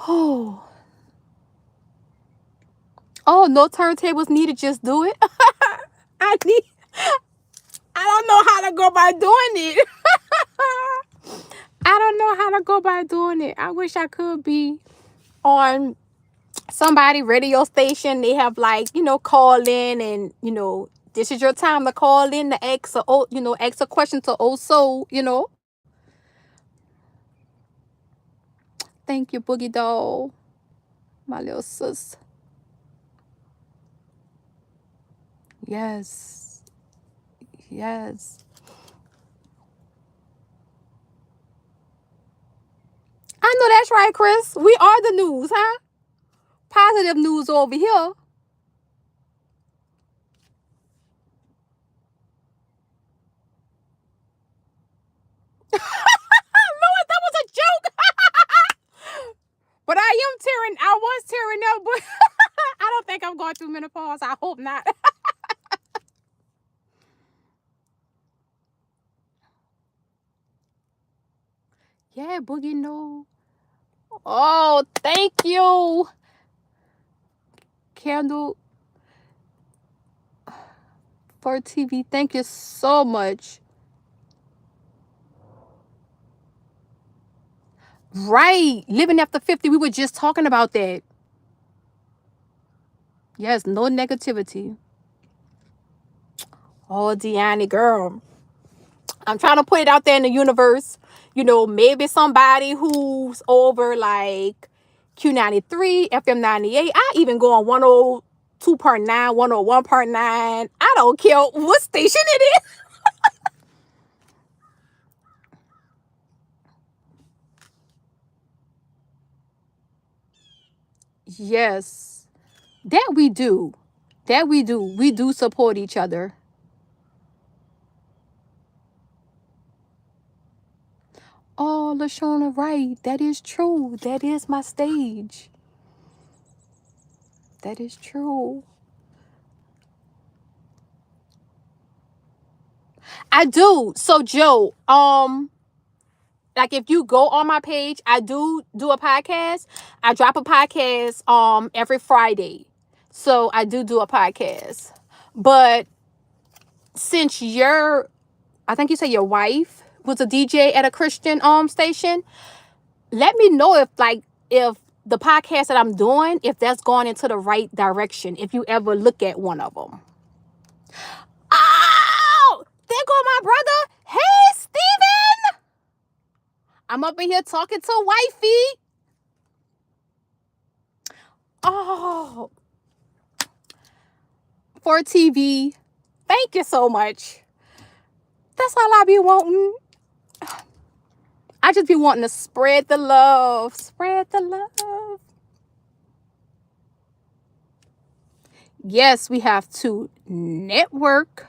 oh, oh, no turntables needed. Just do it. I need. I don't know how to go by doing it. I don't know how to go by doing it. I wish I could be on somebody radio station. They have like, call in and, this is your time to call in to ask a question to also. Thank you, Boogie Doll, my little sis. Yes. Yes. I know that's right, Chris. We are the news, huh? Positive news over here. Lord, that was a joke. But I was tearing up, but I don't think I'm going through menopause. I hope not. Yeah, Boogie, no. Oh, thank you. Candle for TV. Thank you so much. Right. Living after 50, we were just talking about that. Yes, no negativity. Oh, Deanne, girl. I'm trying to put it out there in the universe. Maybe somebody who's over like Q93, FM 98. I even go on 102.9, 101.9. I don't care what station it is. Yes, that we do. That we do. We do support each other. Oh, LaShawna, right. That is true. That is my stage. That is true. I do. So, Joe, like if you go on my page, I do a podcast. I drop a podcast every Friday. So I do a podcast. But since I think you said your wife was a DJ at a Christian station, let me know if the podcast that I'm doing, if that's going into the right direction, if you ever look at one of them. Oh, there go my brother. Hey, Steven. I'm up in here talking to wifey. Oh, for TV. Thank you so much. That's all I be wanting. I just be wanting to spread the love. Spread the love. Yes, we have to network.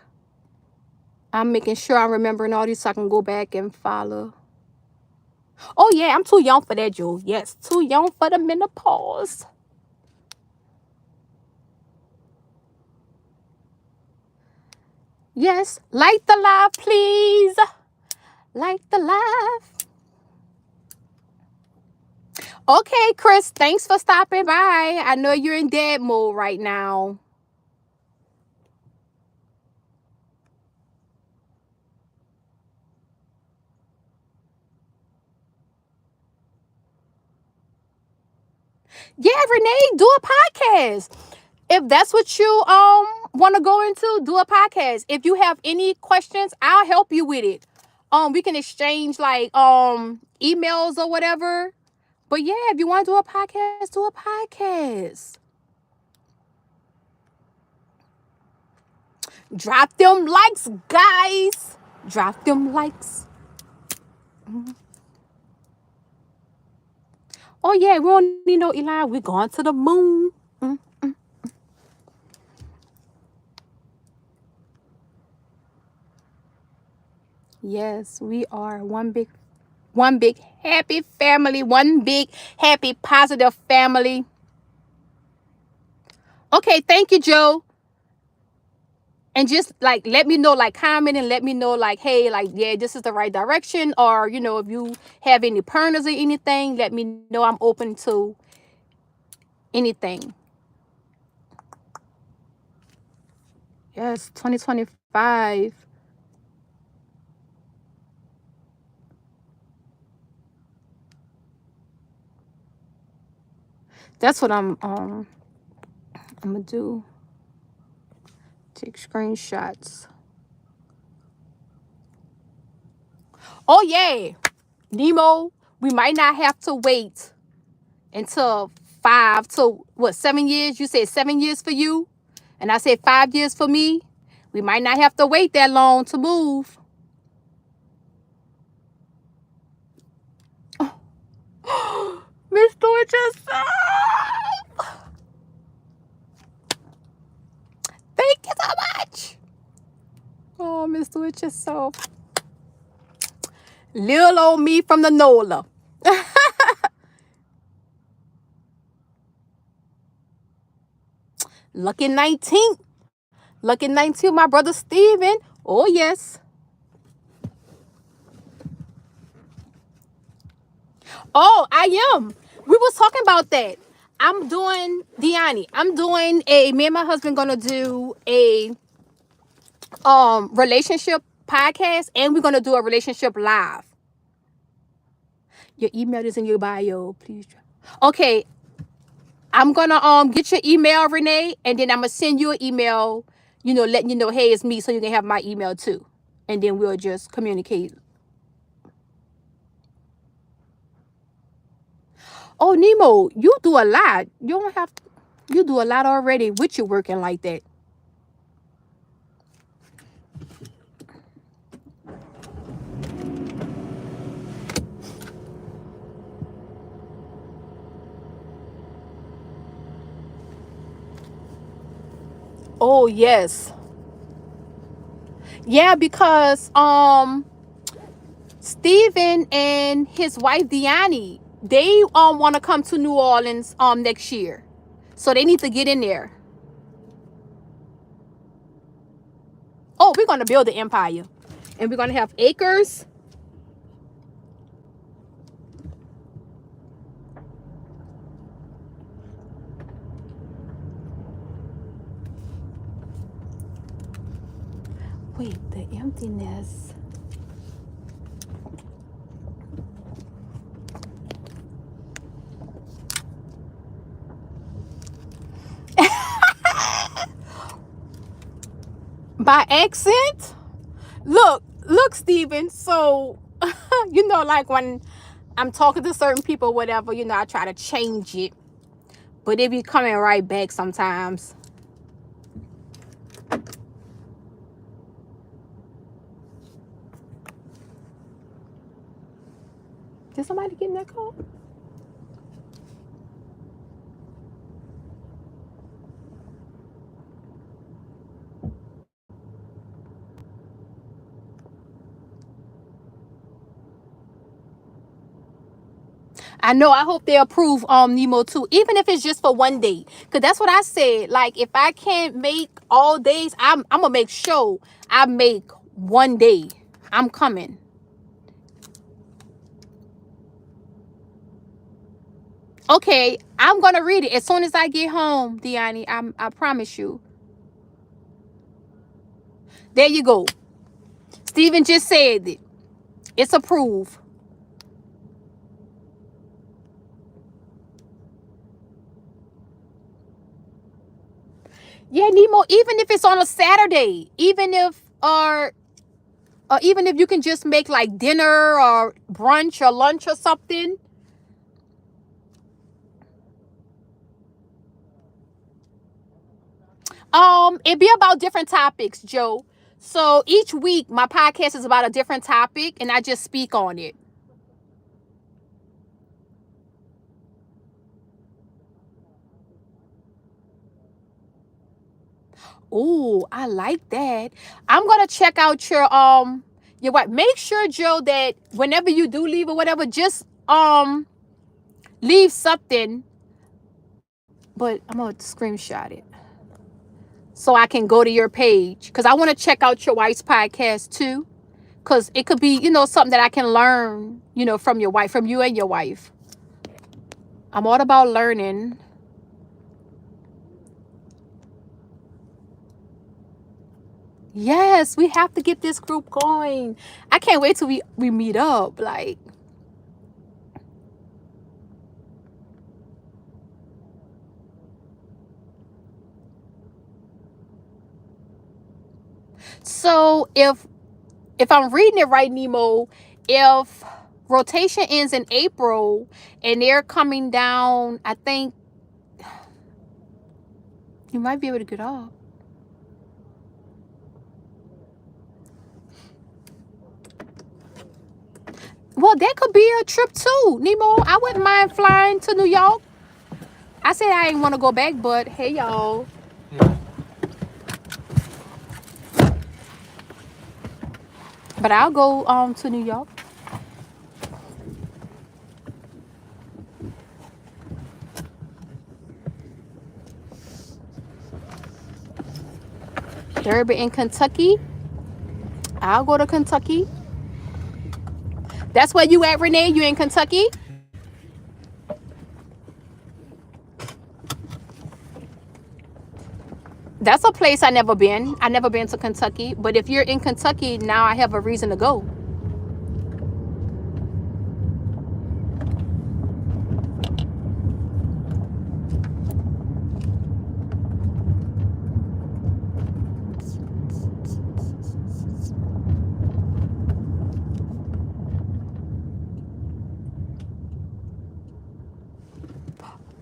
I'm making sure I'm remembering all these so I can go back and follow. Oh, yeah, I'm too young for that, Joe. Yes, too young for the menopause. Yes, light the live, please. Light the live. Okay, Chris, thanks for stopping by. I know you're in dad mode right now. Yeah, Renee, do a podcast. If that's what you want to go into, do a podcast. If you have any questions, I'll help you with it. We can exchange like emails or whatever. But yeah, if you want to do a podcast, do a podcast. Drop them likes, guys. Drop them likes. Oh yeah, we don't need no Eli. We're going to the moon. Mm. Yes, we are one big happy family, one big happy positive family. Okay, thank you, Joe. And just like let me know, like comment and let me know, like, hey, like, yeah, this is the right direction. Or, if you have any partners or anything, let me know. I'm open to anything. Yes, 2025. That's what I'm gonna do. Take screenshots. Oh yeah, Nemo. We might not have to wait until 7 years. You said 7 years for you, and I said 5 years for me. We might not have to wait that long to move. Miss Dorchester. Thank you so much. Oh, Miss Dorchester. Little old me from the NOLA. Lucky 19th. Lucky 19th, my brother Steven. Oh, yes. Oh, I am. We was talking about that. I'm doing, Deani, me and my husband gonna do a relationship podcast, and we're gonna do a relationship live. Your email is in your bio, please. Okay, I'm gonna get your email, Renee, and then I'm gonna send you an email, letting you know, hey, it's me, so you can have my email too. And then we'll just communicate. Oh, Nemo, you do a lot. You do a lot already with you working like that. Oh, yes. Yeah, because Steven and his wife Deani, they want to come to New Orleans next year. So they need to get in there. Oh, we're gonna build the empire. And we're gonna have acres. Wait, the emptiness. By accent? Look, Steven. So, like when I'm talking to certain people, whatever, I try to change it. But it be coming right back sometimes. Did somebody get in that call? I know. I hope they approve Nemo too, even if it's just for one day. Cause that's what I said. Like if I can't make all days, I'm gonna make sure I make one day. I'm coming. Okay, I'm gonna read it as soon as I get home, Deani. I promise you. There you go. Steven just said it. It's approved. Yeah, Nemo, even if it's on a Saturday, even if you can just make like dinner or brunch or lunch or something. It'd be about different topics, Joe. So each week my podcast is about a different topic and I just speak on it. Oh, I like that. I'm gonna check out your what. Make sure, Joe, that whenever you do leave or whatever, just leave something. But I'm gonna screenshot it so I can go to your page because I want to check out your wife's podcast too. Because it could be, something that I can learn, from your wife, from you and your wife. I'm all about learning. Yes, we have to get this group going. I can't wait till we meet up. Like, so if I'm reading it right, Nemo, if rotation ends in April and they're coming down, I think you might be able to get off. Well, that could be a trip too, Nemo. I wouldn't mind flying to New York. I said I didn't want to go back, but hey, y'all. But I'll go to New York. Derby in Kentucky. I'll go to Kentucky. That's where you at, Renee? You in Kentucky? That's a place I never been. I never been to Kentucky. But if you're in Kentucky, now I have a reason to go.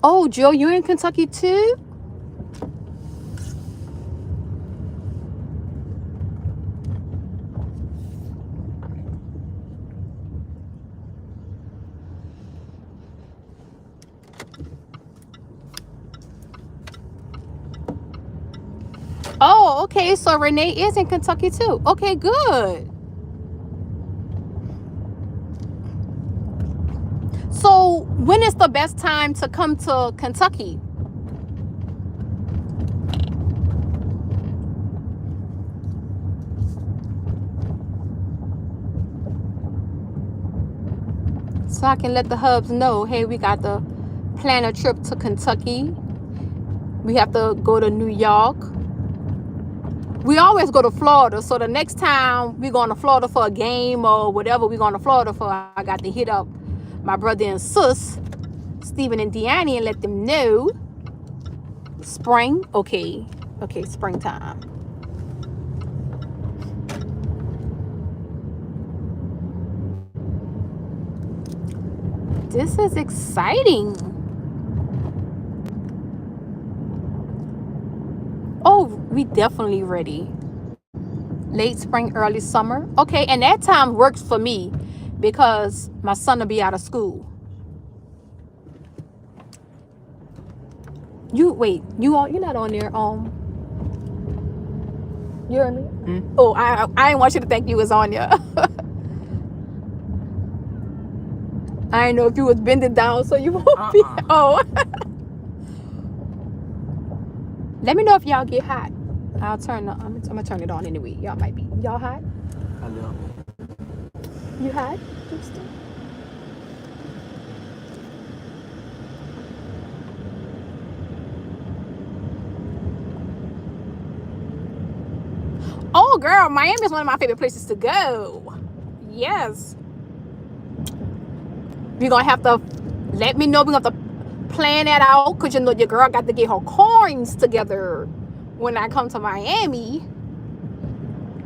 Oh, Joe, you in Kentucky too? Oh, okay. So Renee is in Kentucky too. Okay, good. So when is the best time to come to Kentucky? So I can let the hubs know, hey, we got to plan a trip to Kentucky. We have to go to New York. We always go to Florida. So the next time we're going to Florida for a game or whatever we're going to Florida for, I got to hit up my brother and sis, Stephen and Deannie, and let them know. Spring? Okay, springtime. This is exciting. Oh, we definitely ready. Late spring, early summer. Okay, and that time works for me because my son will be out of school. You're not on there. You're on there? Oh, I didn't want you to think you was on there. I didn't know if you was bending down so you won't be. Oh. Let me know if y'all get hot. I'm gonna turn it on anyway. Y'all hot? I know. You hot, Houston? Oh, girl, Miami is one of my favorite places to go. Yes. We're gonna have to let me know. We're gonna have to plan that out because your girl got to get her coins together. when I come to Miami,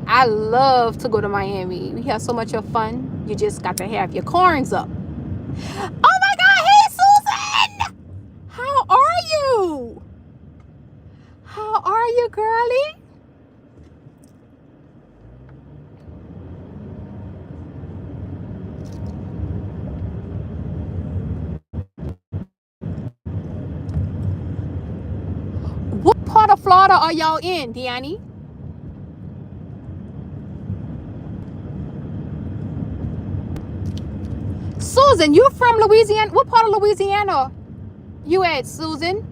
I love to go to Miami. We have so much of fun. You just got to have your corns up. Oh my God! Hey, Susan! How are you? How are you, girlie? What part of Florida are y'all in, Deannie? Susan, you from Louisiana? What part of Louisiana you at, Susan?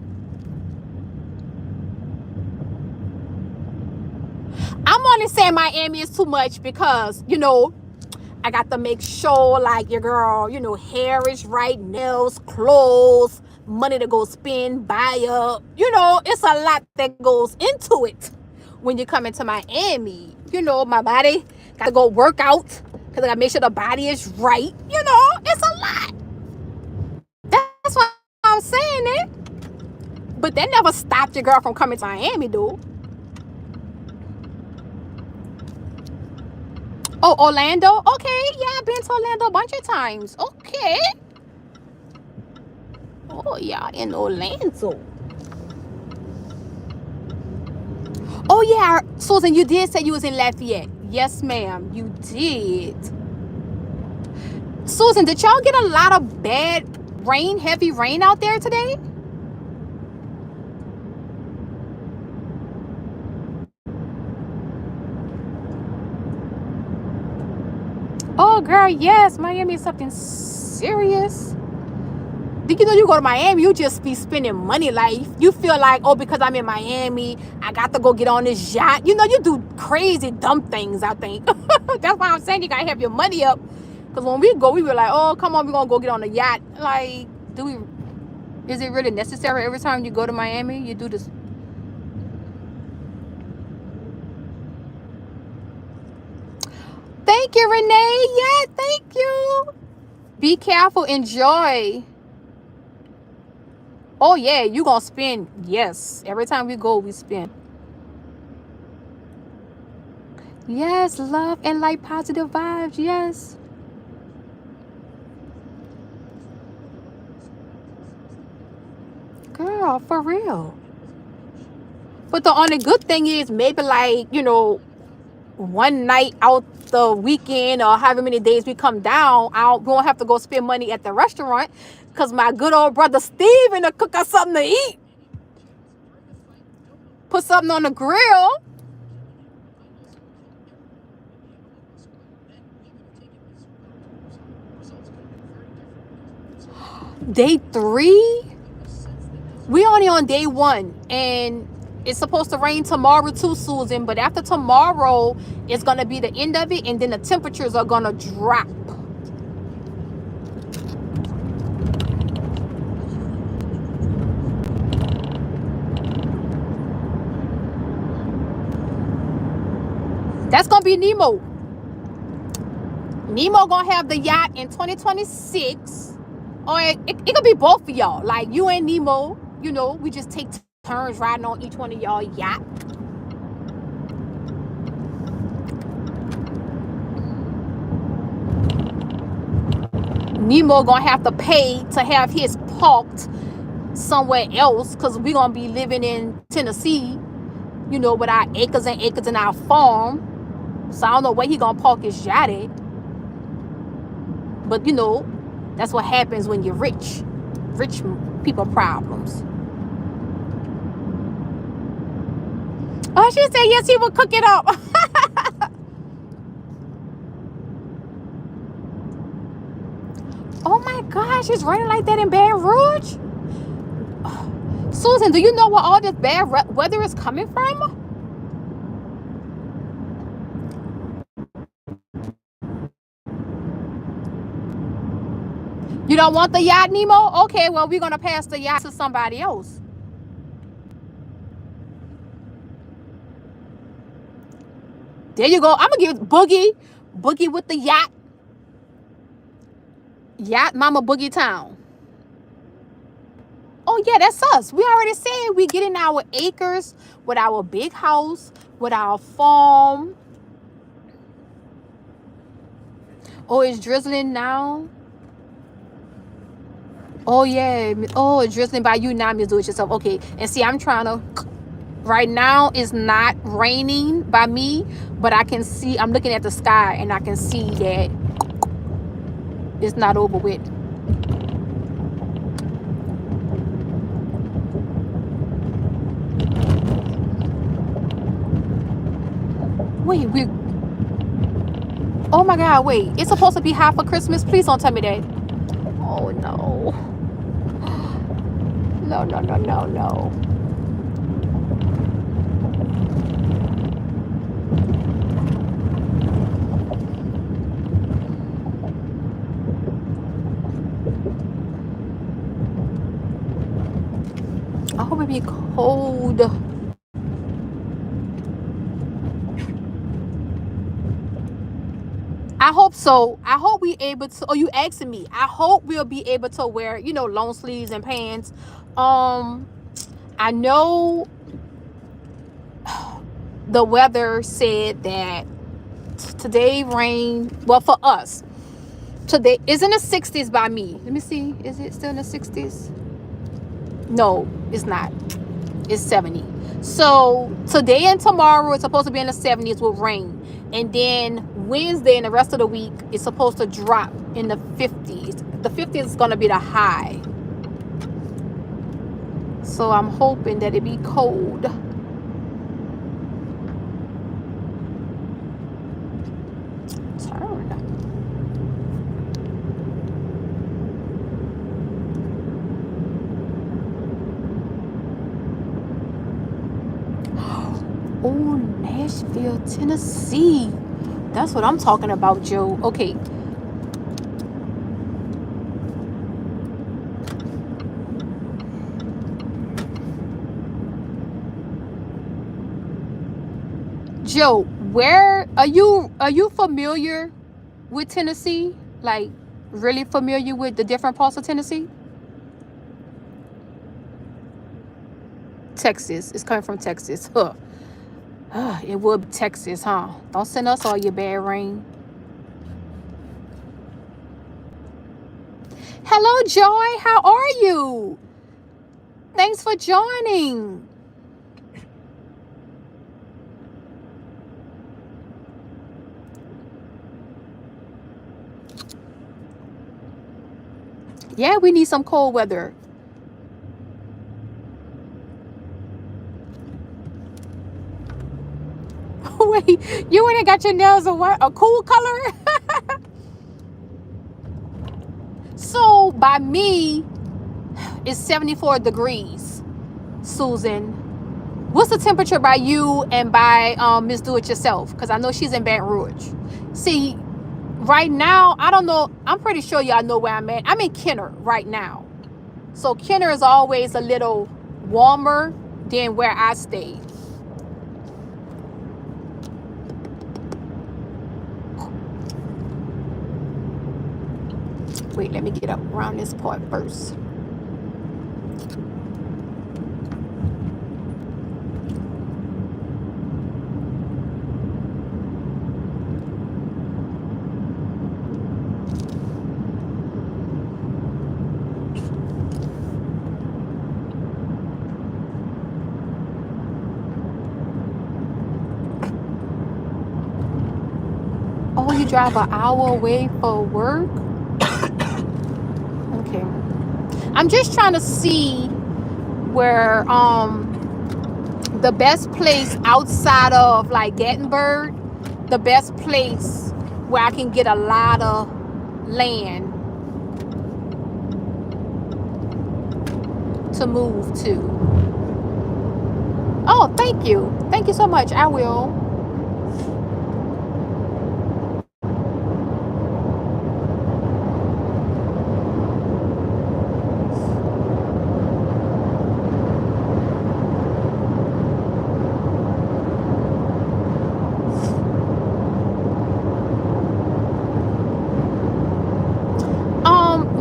I'm only saying Miami is too much because, I got to make sure, like, your girl, hair is right, nails, clothes, money to go spend, buy up. It's a lot that goes into it when you come into Miami. My body got to go work out because I got to make sure the body is right. It's a lot. That's why I'm saying it. But that never stopped your girl from coming to Miami, dude. Oh, Orlando? Okay, yeah, I've been to Orlando a bunch of times. Okay. Oh, yeah, in Orlando. Oh, yeah, Susan, you did say you was in Lafayette. Yes, ma'am, you did. Susan, did y'all get a lot of bad rain, heavy rain out there today? Oh, girl, yes, Miami is something serious. Did you know you go to Miami, you just be spending money? Like, you feel like, oh, because I'm in Miami, I got to go get on this yacht. You do crazy, dumb things, I think. That's why I'm saying you got to have your money up. Because when we go, we were like, oh, come on, we're going to go get on the yacht. Like, is it really necessary every time you go to Miami? You do this. Thank you, Renee. Yeah, thank you. Be careful. Enjoy. Oh, yeah, you going to spend. Yes. Every time we go, we spend. Yes, love and light positive vibes. Yes. Girl, for real. But the only good thing is maybe like, one night out the weekend or however many days we come down, we won't have to go spend money at the restaurant because my good old brother Steven will cook us something to eat. Put something on the grill. Day 3? We only on day 1 and it's supposed to rain tomorrow too, Susan, but after tomorrow it's going to be the end of it and then the temperatures are going to drop. That's going to be Nemo. Nemo going to have the yacht in 2026. Or it could be both of y'all. Like you and Nemo, we just take turns riding on each one of y'all yacht. Nemo gonna have to pay to have his parked somewhere else because we're gonna be living in Tennessee, with our acres and acres in our farm. So I don't know where he gonna park his yacht at. But that's what happens when you're rich. Rich people problems. Oh, she said yes, he will cook it up. Oh my gosh, it's raining like that in Baton Rouge? Susan, do you know where all this bad weather is coming from? You don't want the yacht, Nemo? Okay, well, we're going to pass the yacht to somebody else. There you go. I'm going to give Boogie with the yacht. Yacht Mama Boogie Town. Oh yeah, that's us. We already said we getting our acres with our big house, with our farm. Oh, it's drizzling now. Oh yeah. Oh, it's drizzling by you now, Miss Do It Yourself. Okay. And see, I'm trying to. Right now, it's not raining by me, but I can see. I'm looking at the sky, and I can see that it's not over with. Wait, we. Oh my God! Wait, it's supposed to be hot for Christmas. Please don't tell me that. Oh no. No, no, no, no, no. I hope it be cold. I hope so. I hope we able to. Oh, you asking me? I hope we'll be able to wear, long sleeves and pants. I know the weather said that today rain. Well, for us, today is in the 60s by me. Let me see. Is it still in the 60s? No, it's not. It's 70. So today and tomorrow it's supposed to be in the 70s with rain. And then Wednesday and the rest of the week is supposed to drop in the 50s. The 50s is going to be the high. So I'm hoping that it be cold. Turn. Oh, Nashville, Tennessee. That's what I'm talking about, Joe. Okay. Joe, where are you familiar with Tennessee? Like really familiar with the different parts of Tennessee? Texas. It's coming from Texas. Huh. It would be Texas, huh? Don't send us all your bad rain. Hello, Joy. How are you? Thanks for joining. Yeah, we need some cold weather. Wait, you ain't got your nails a cool color? So by me, it's 74 degrees, Susan. What's the temperature by you and by Miss Do It Yourself? Because I know she's in Baton Rouge. See, right now, I don't know. I'm pretty sure y'all know where I'm at. I'm in Kenner right now. So Kenner is always a little warmer than where I stay. Wait, let me get up around this part first. Oh, you drive an hour away for work? Okay. I'm just trying to see where the best place outside of like Gatlinburg, the best place where I can get a lot of land to move to. Oh, thank you. Thank you so much. I will.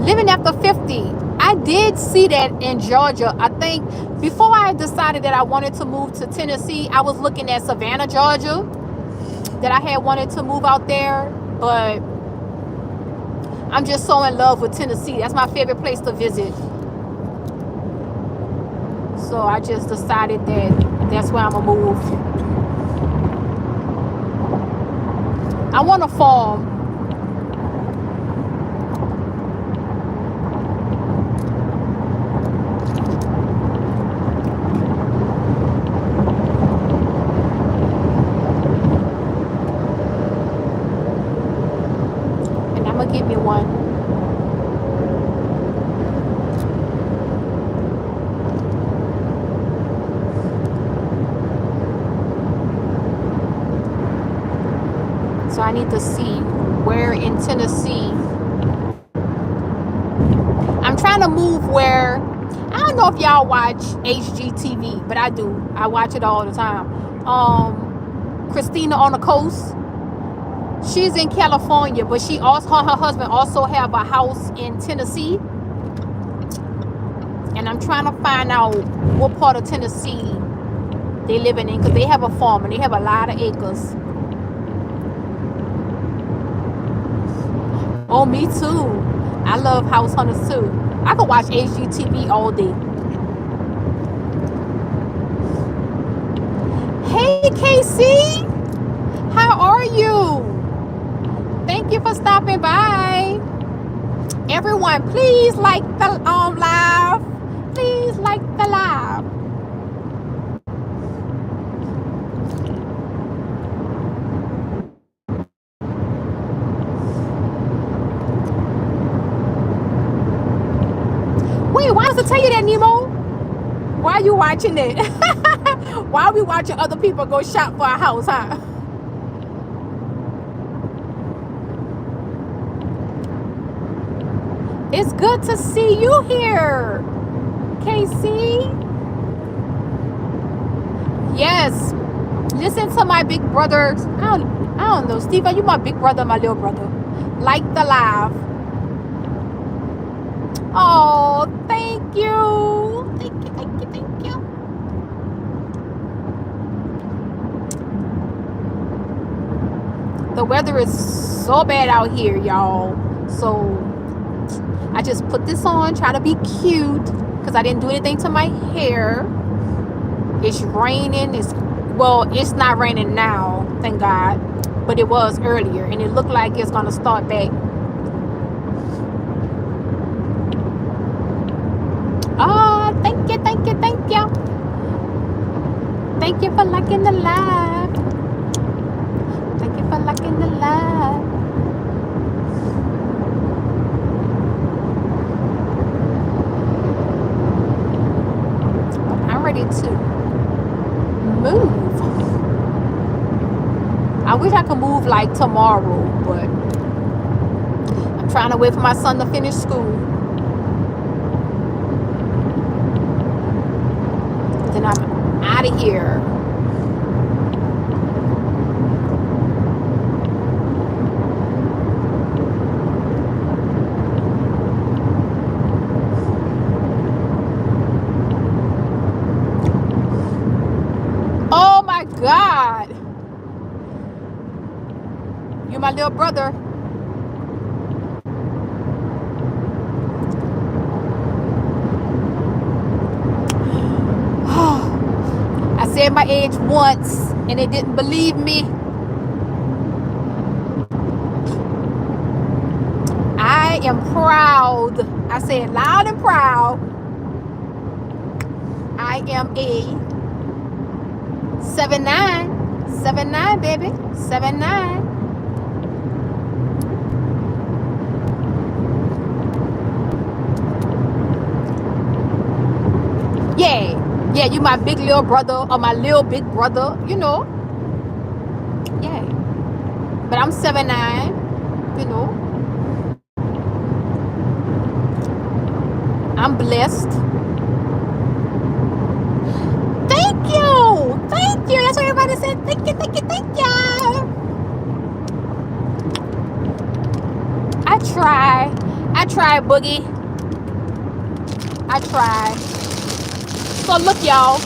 Living after 50, I did see that in Georgia. I think before I decided that I wanted to move to Tennessee, I was looking at Savannah, Georgia, that I had wanted to move out there. But I'm just so in love with Tennessee. That's my favorite place to visit. So I just decided that that's where I'm going to move. I want to farm. And I'm going to get me one. So I need to see where in Tennessee. I'm trying to move where, I don't know if y'all watch HGTV, but I do. I watch it all the time. Christina on the Coast. She's in California, but she also, her husband also have a house in Tennessee. And I'm trying to find out what part of Tennessee they living in, because they have a farm and they have a lot of acres. Oh, me too. I love house hunters too. I could watch HGTV all day. Hey, KC. How are you? Thank you for stopping by. Everyone, please like the live. Please like the live. Wait, why does it tell you that, Nemo? Why are you watching it? Why are we watching other people go shop for a house, huh? It's good to see you here, KC. Yes. Listen to my big brother. I don't know, Steve, are you my big brother, my little brother? Like the live. Oh, thank you. Thank you, thank you, thank you. The weather is so bad out here, y'all. So I just put this on, try to be cute, because I didn't do anything to my hair. It's raining. It's not raining now, thank God. But it was earlier, and it looked like it's going to start back. Oh, thank you, thank you, thank you. Thank you for liking the live. Thank you for liking the live. I'm ready to move. I wish I could move like tomorrow, but I'm trying to wait for my son to finish school. Then I'm out of here. Oh my God. You're my little brother. I said my age once and they didn't believe me. I am proud. I said loud and proud. I am a 7'9". 7'9", baby. 7'9". Yeah, you my big little brother or my little big brother, you know. Yeah. But I'm 7'9", you know. I'm blessed. Thank you. Thank you. That's what everybody said. Thank you, thank you, thank you. I try, Boogie. I tried. So look, y'all.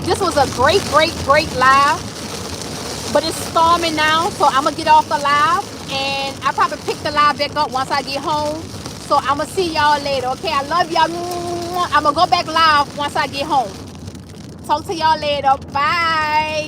This was a great live. But it's storming now, so I'm gonna get off the live, and I probably pick the live back up once I get home. So I'm gonna see y'all later. Okay, I love y'all. I'm gonna go back live once I get home. Talk to y'all later. Bye.